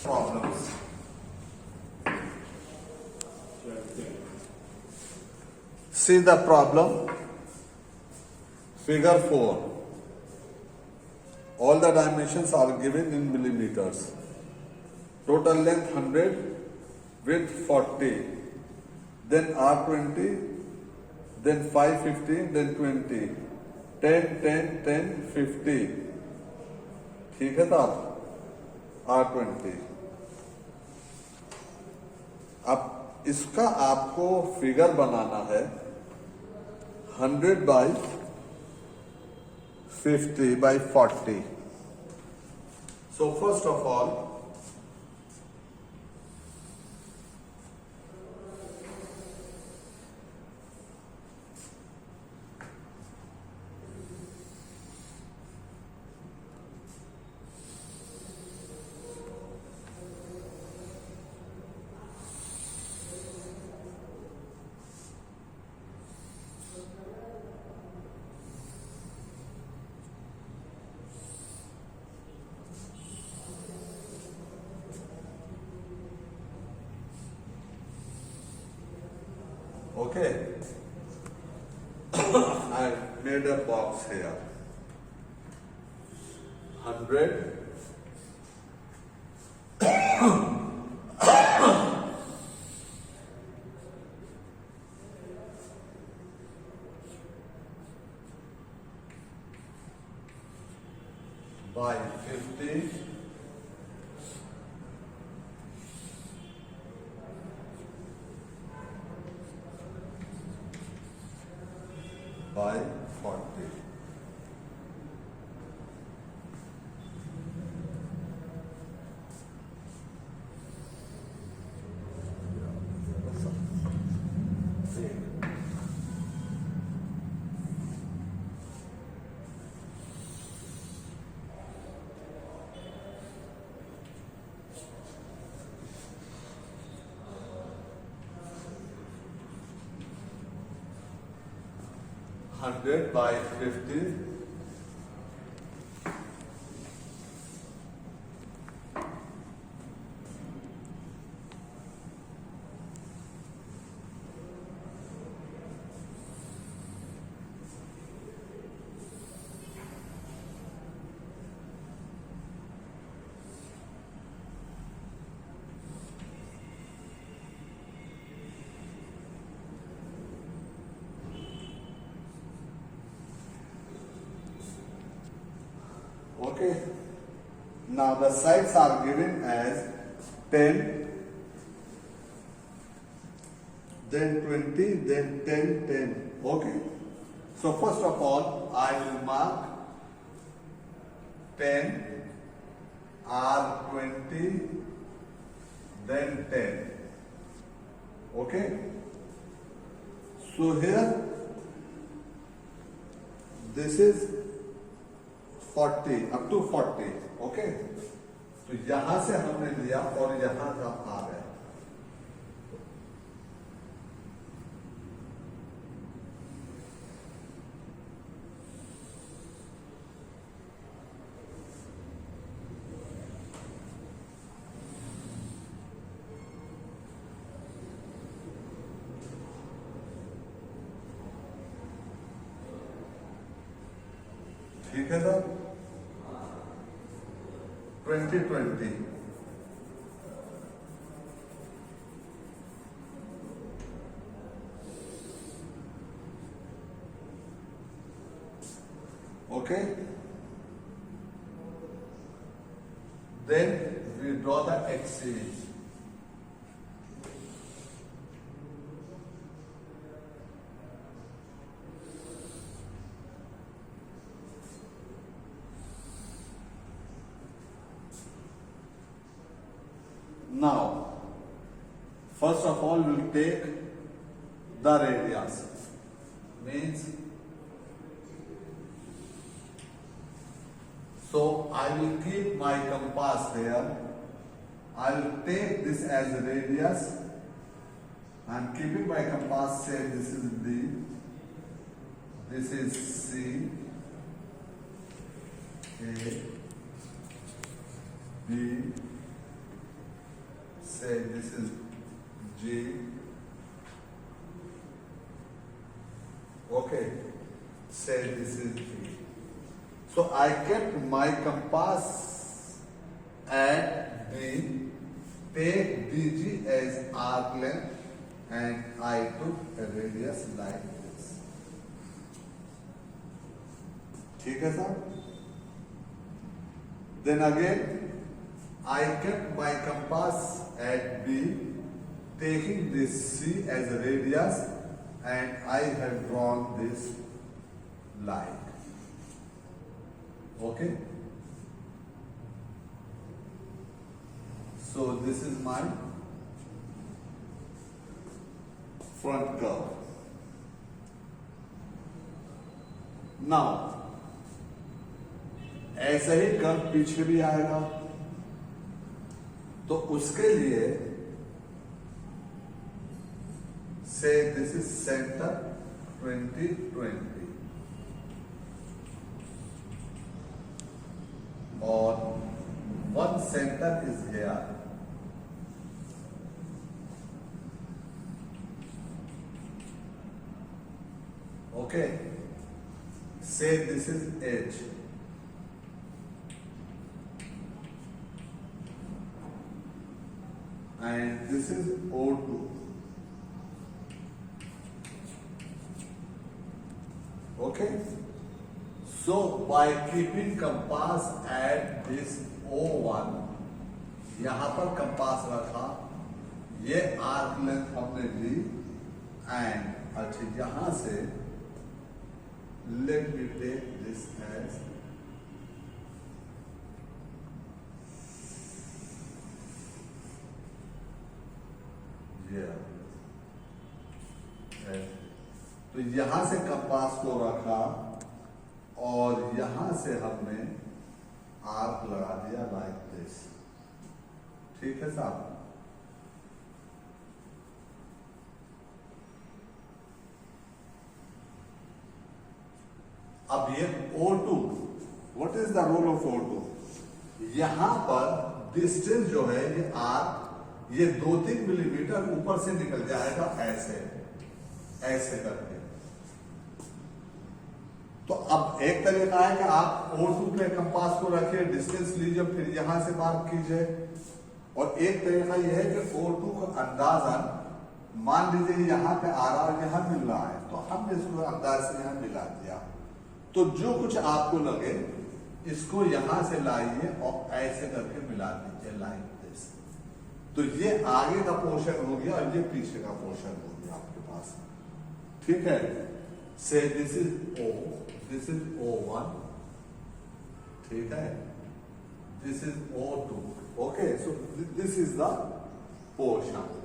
Problems. See the problem. Figure 4. All the dimensions are given in millimeters. Total length 100, width 40, then R20, then 515, then 20, 10, 10, 10, 50. ठीक है साहब, R20। अब इसका आपको फिगर बनाना है 100 by 50 by 40। So first of all okay, I made a box here. 100 by 50 by 40. Hundred by 50 Okay. Now the sides are given as 10, then 20, then 10, 10. Okay. So first of all, I will mark 10, R20, then 10. Okay? So here, this is 40, up to 40. Okay? तो यहां से हमने लिया और यहां का आ गया. ठीक है sir. 2020. Okay. Then we draw the X series. Now, first of all, we'll take the radius. Means, so I will keep my compass there. I will take this as a radius. I am keeping my compass. Say this is D. This is C. A. B. Say this is G. Okay. Say this is G. So I kept my compass at D. Take DG as arc length, and I took a radius like this. ठीक है sir? Then again, I kept my compass at B, taking this C as a radius, and I have drawn this line. Okay? So this is my front curve. Now, ऐसा ही curve पीछे भी आएगा, तो उसके लिए से दिस इज सेंटर 2020 और one centre is here. Okay, say this is edge. And this is O2. Okay. So by keeping compass at this O1, यहाँ पर कंपास रखा, ये आर्क लेंथ हमने ली, एंड अच्छा यहाँ से let me take this as तो यहां से कंपास को रखा और यहां से हमने आर्क लगा दिया लाइक दिस. ठीक है साहब? अब ये O2, what is the role of O2? यहां पर डिस्टेंस जो है ये आर्क, ये 2-3 मिलीमीटर ऊपर से निकल जाएगा ऐसे ऐसे करके. तो अब एक तरीका है कि आप O2 पे कंपास को रखिए, डिस्टेंस लीजिए, फिर यहां से मार्क कीजिए. और एक तरीका यह है कि O2 का अंदाजन मान लीजिए यहां पे आ रहा है, यहां मिल रहा है, तो हमने इसको अंदाज से यहां मिला दिया. तो जो कुछ आपको लगे इसको यहां से लाइए और ऐसे करके मिला दीजिए लाइक दिस. तो ये आगे का पोर्शन हो गया और ये पीछे का पोर्शन हो गया आपके पास. ठीक है? से this is O, this is O1. ठीक है, this is O2. Okay, so this is the portion.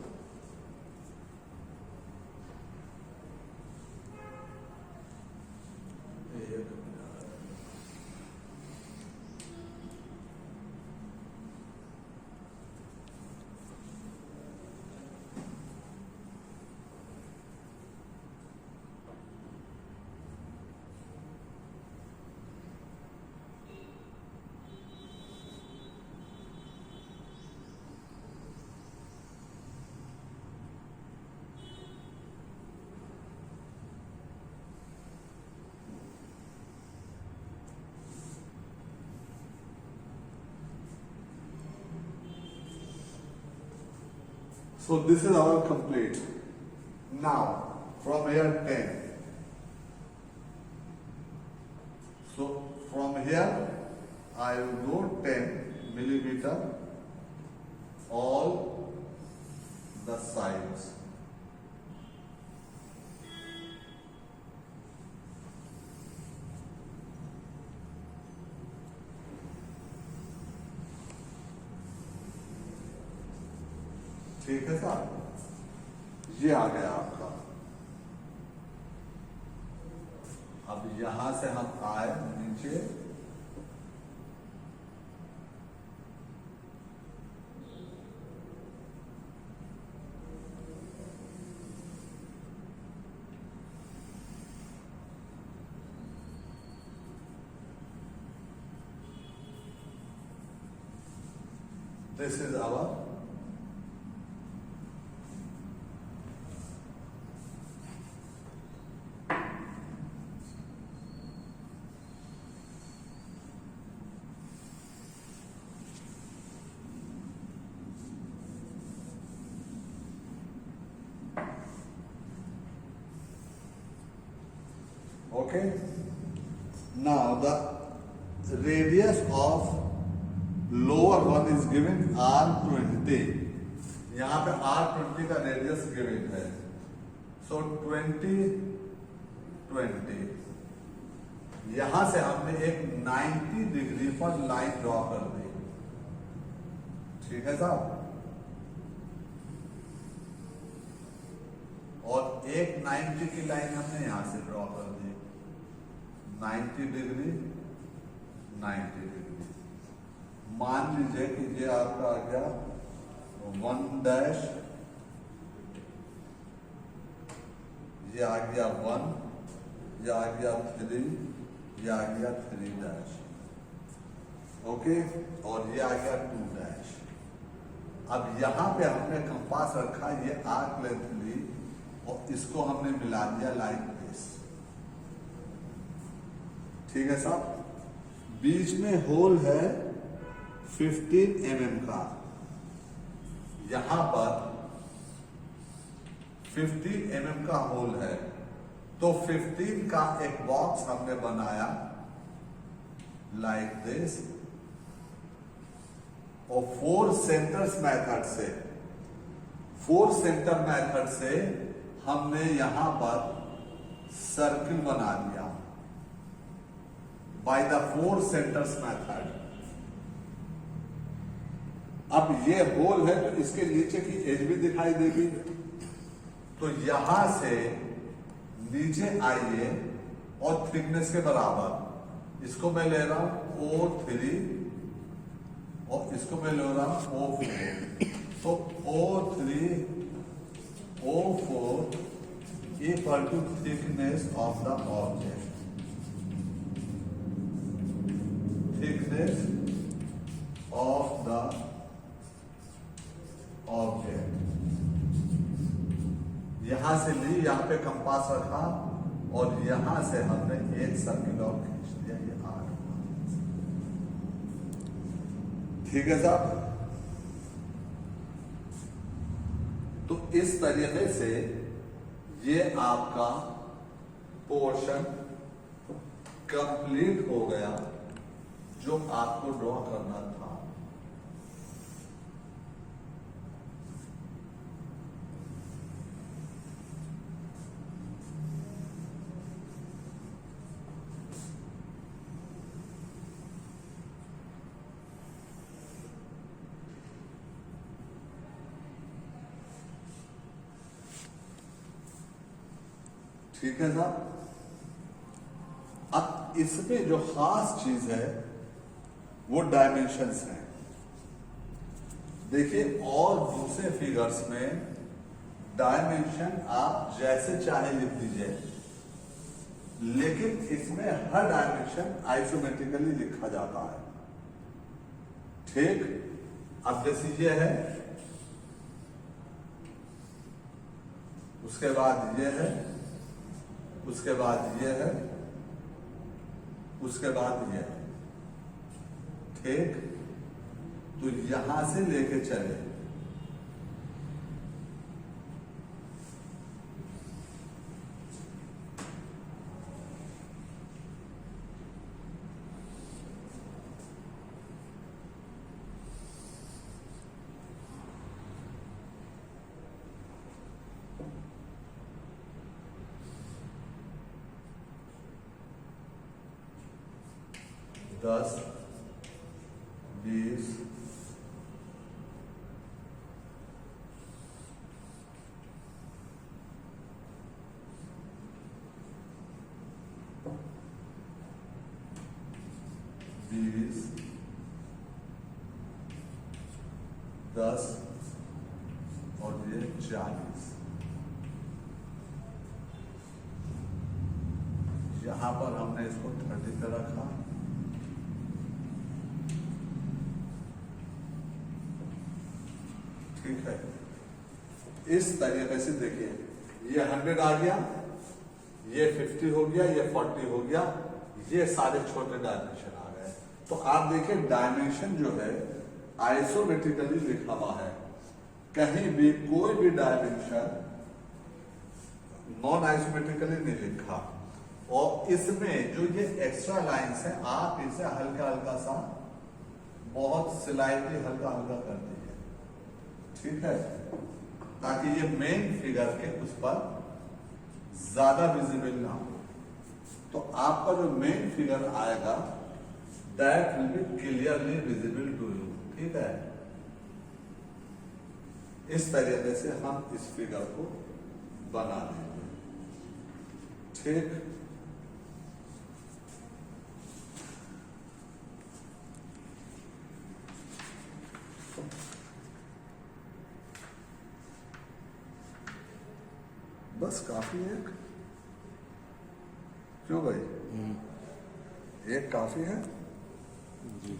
So this is our complete. Now from here 10. So from here I will go 10 millimeter all the sides. ठीक है साहब, ये आ गया आपका. अब यहां से हम आए नीचे, this is our okay. Now the radius of lower one is given R20. यहाँ पे R20 का रेडियस गिवन है. सो 20 20. यहां से हमने एक 90 डिग्री पर लाइन ड्रॉ कर दी. ठीक है साहब, और एक 90 की लाइन हमने यहां से ड्रॉ कर दी. 90 डिग्री 90 डिग्री. मान लीजिए कि ये आपका आ गया 1 डैश, ये आ गया 1, ये आ गया 3, ये आ गया 3 डैश. ओके, और ये आ गया 2 डैश. अब यहां पे हमने कंपास रखा, ये आर्क लेंथ ली और इसको हमने मिला दिया लाइक दिस. ठीक है साहब, बीच में होल है 15 mm का. यहां पर 15 mm का होल है, तो 15 का एक बॉक्स हमने बनाया लाइक दिस, और 4 सेंटर्स मेथड से हमने यहां पर सर्किल बना दिया बाय द 4 सेंटर्स मेथड. अब ये होल है तो इसके नीचे की एज भी दिखाई देगी, तो यहां से नीचे आइए और थिकनेस के बराबर इसको मैं ले रहा हूं O3 और इसको मैं ले रहा हूं O4. तो O3 O4 equal to thickness of the object. Thickness of the object. यहां से ली, यहां पे कंपास रखा और यहां से हमने एक सर्किल और खींच दिया. ये 8. ठीक है साहब, तो इस तरीके से ये आपका पोर्शन कंप्लीट हो गया जो आपको ड्रॉ करना था. ठीक है साहब। अब इसमें जो खास चीज है वो डायमेंशंस हैं। देखिए, और दूसरे फिगर्स में डायमेंशन आप जैसे चाहे लिख दीजिए, लेकिन इसमें हर डायमेंशन आइसोमेट्रिकली लिखा जाता है। ठीक, अब जैसे ये है, उसके बाद ये है, उसके बाद ये है, उसके बाद ये है। ठीक, तो यहां से लेके चले, दस, 20, 20, 10 और ये 40। यहां पर हमने इसको 30 पे रखा। ठीक है, इस तरीके से देखिए, ये 100 आ गया, ये 50 हो गया, ये 40 हो गया, ये सारे छोटे डायमेंशन आ गए। तो आप देखिए, डायमेंशन जो है आइसोमेट्रिकली लिखा हुआ है। कहीं भी कोई भी डायमेंशन नॉन आइसोमेट्रिकली नहीं लिखा। और इसमें जो ये एक्स्ट्रा लाइंस है, आप इसे हल्का हल्का सा, बहुत स्लाइटली हल्का हल्का कर दीजिए। ठीक है, ताकि ये मेन फिगर के उस पर ज्यादा विजिबल ना हो। तो आपका जो मेन फिगर आएगा that will be clearly visible to you. ठीक है, इस तरीके से हम इस फिगर को बना देंगे। ठीक, बस काफी है। क्यों भाई, एक काफी है जी।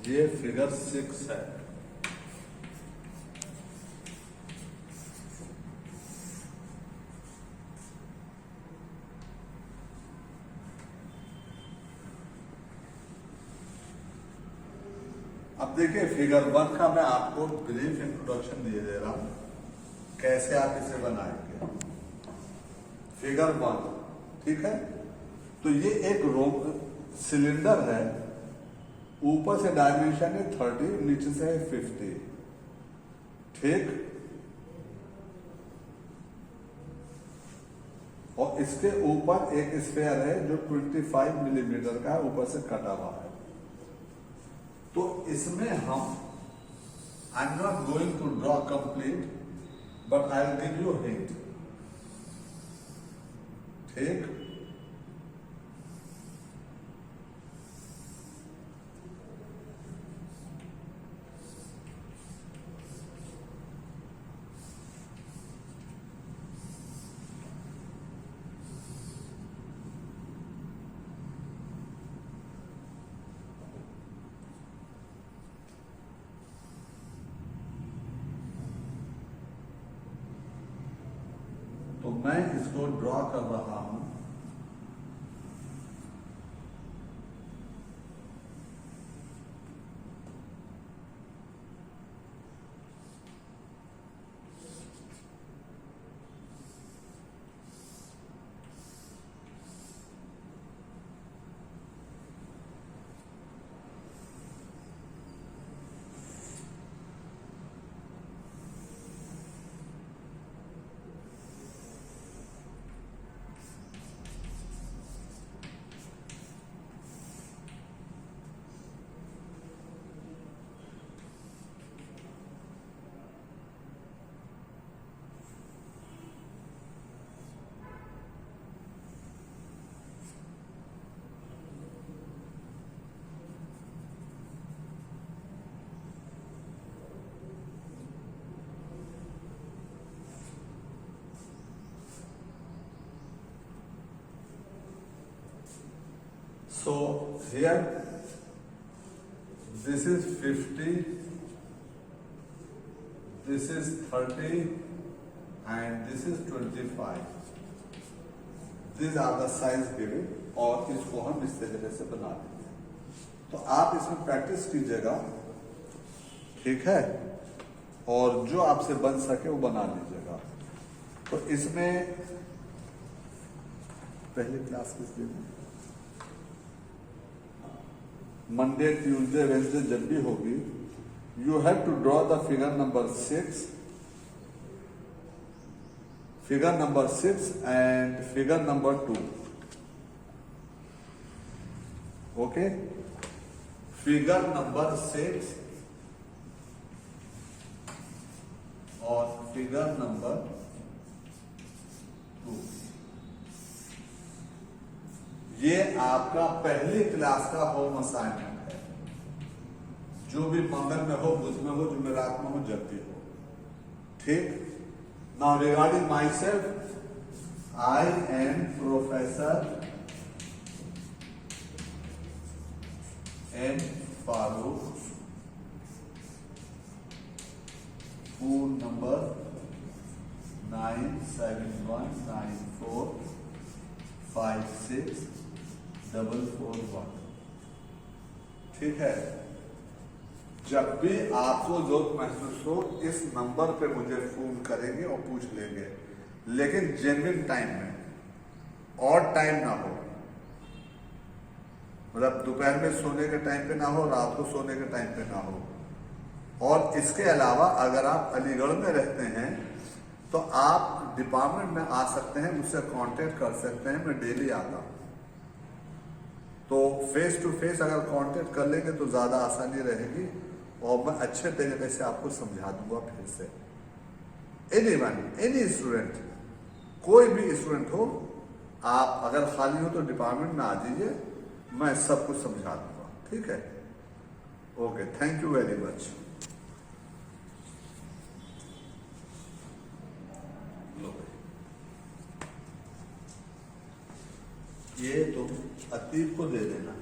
ये फिगर 6 है। अब देखिए, फिगर 1 का मैं आपको ब्रीफ इंट्रोडक्शन दिए दे रहा हूं, कैसे आप इसे बनाएंगे। फिगर 1, ठीक है, तो ये एक सिलेंडर है। ऊपर से डायमेंशन है 30, नीचे से है 50। ठीक, और इसके ऊपर एक स्फेयर है जो 25 मिलीमीटर का ऊपर से कटा हुआ है। तो इसमें हम, I am not going to draw complete, but I will give you hint. ठीक, तो मैं इसको ड्रॉ कर रहा हूं। So here this is 50, this is 30 and this is 25. These are the size given और इसको हम इस तरीके से बना देंगे। तो आप इसमें प्रैक्टिस कीजिएगा, ठीक है, और जो आपसे बन सके वो बना लीजिएगा। तो इसमें पहली क्लास किस दिन है? मंडे, ट्यूसडे, वेडनेसडे जब भी होगी, you have to draw the figure number 6, figure number 6 and figure number 2। Okay, figure number 6 और फिगर नंबर 2। ये आपका पहली क्लास का होम असाइनमेंट है, जो भी मंगल में हो, बुध में हो, जुमेरात में हो, जब भी हो, ठीक। Now regarding myself, I am professor M Farooq, phone number 9719456441। ठीक है, जब भी आपको जरूरत महसूस हो इस नंबर पे मुझे फोन करेंगे और पूछ लेंगे, लेकिन जेन्युइन टाइम में, और टाइम ना हो, मतलब दोपहर में सोने के टाइम पे ना हो, रात को सोने के टाइम पे ना हो। और इसके अलावा अगर आप अलीगढ़ में रहते हैं तो आप डिपार्टमेंट में आ सकते हैं, मुझसे कांटेक्ट कर सकते हैं, मैं डेली आता हूँ। तो फेस टू फेस अगर कांटेक्ट कर लेंगे तो ज़्यादा आसानी रहेगी और मैं अच्छे तरीके से आपको समझा दूंगा फिर से। एनीवन, एनी स्टूडेंट, कोई भी स्टूडेंट हो, आप अगर खाली हो तो डिपार्टमेंट में आ जाइए, मैं सब कुछ समझा दूंगा, ठीक है। Okay, thank you very much. ये तुम अतीब को दे देना।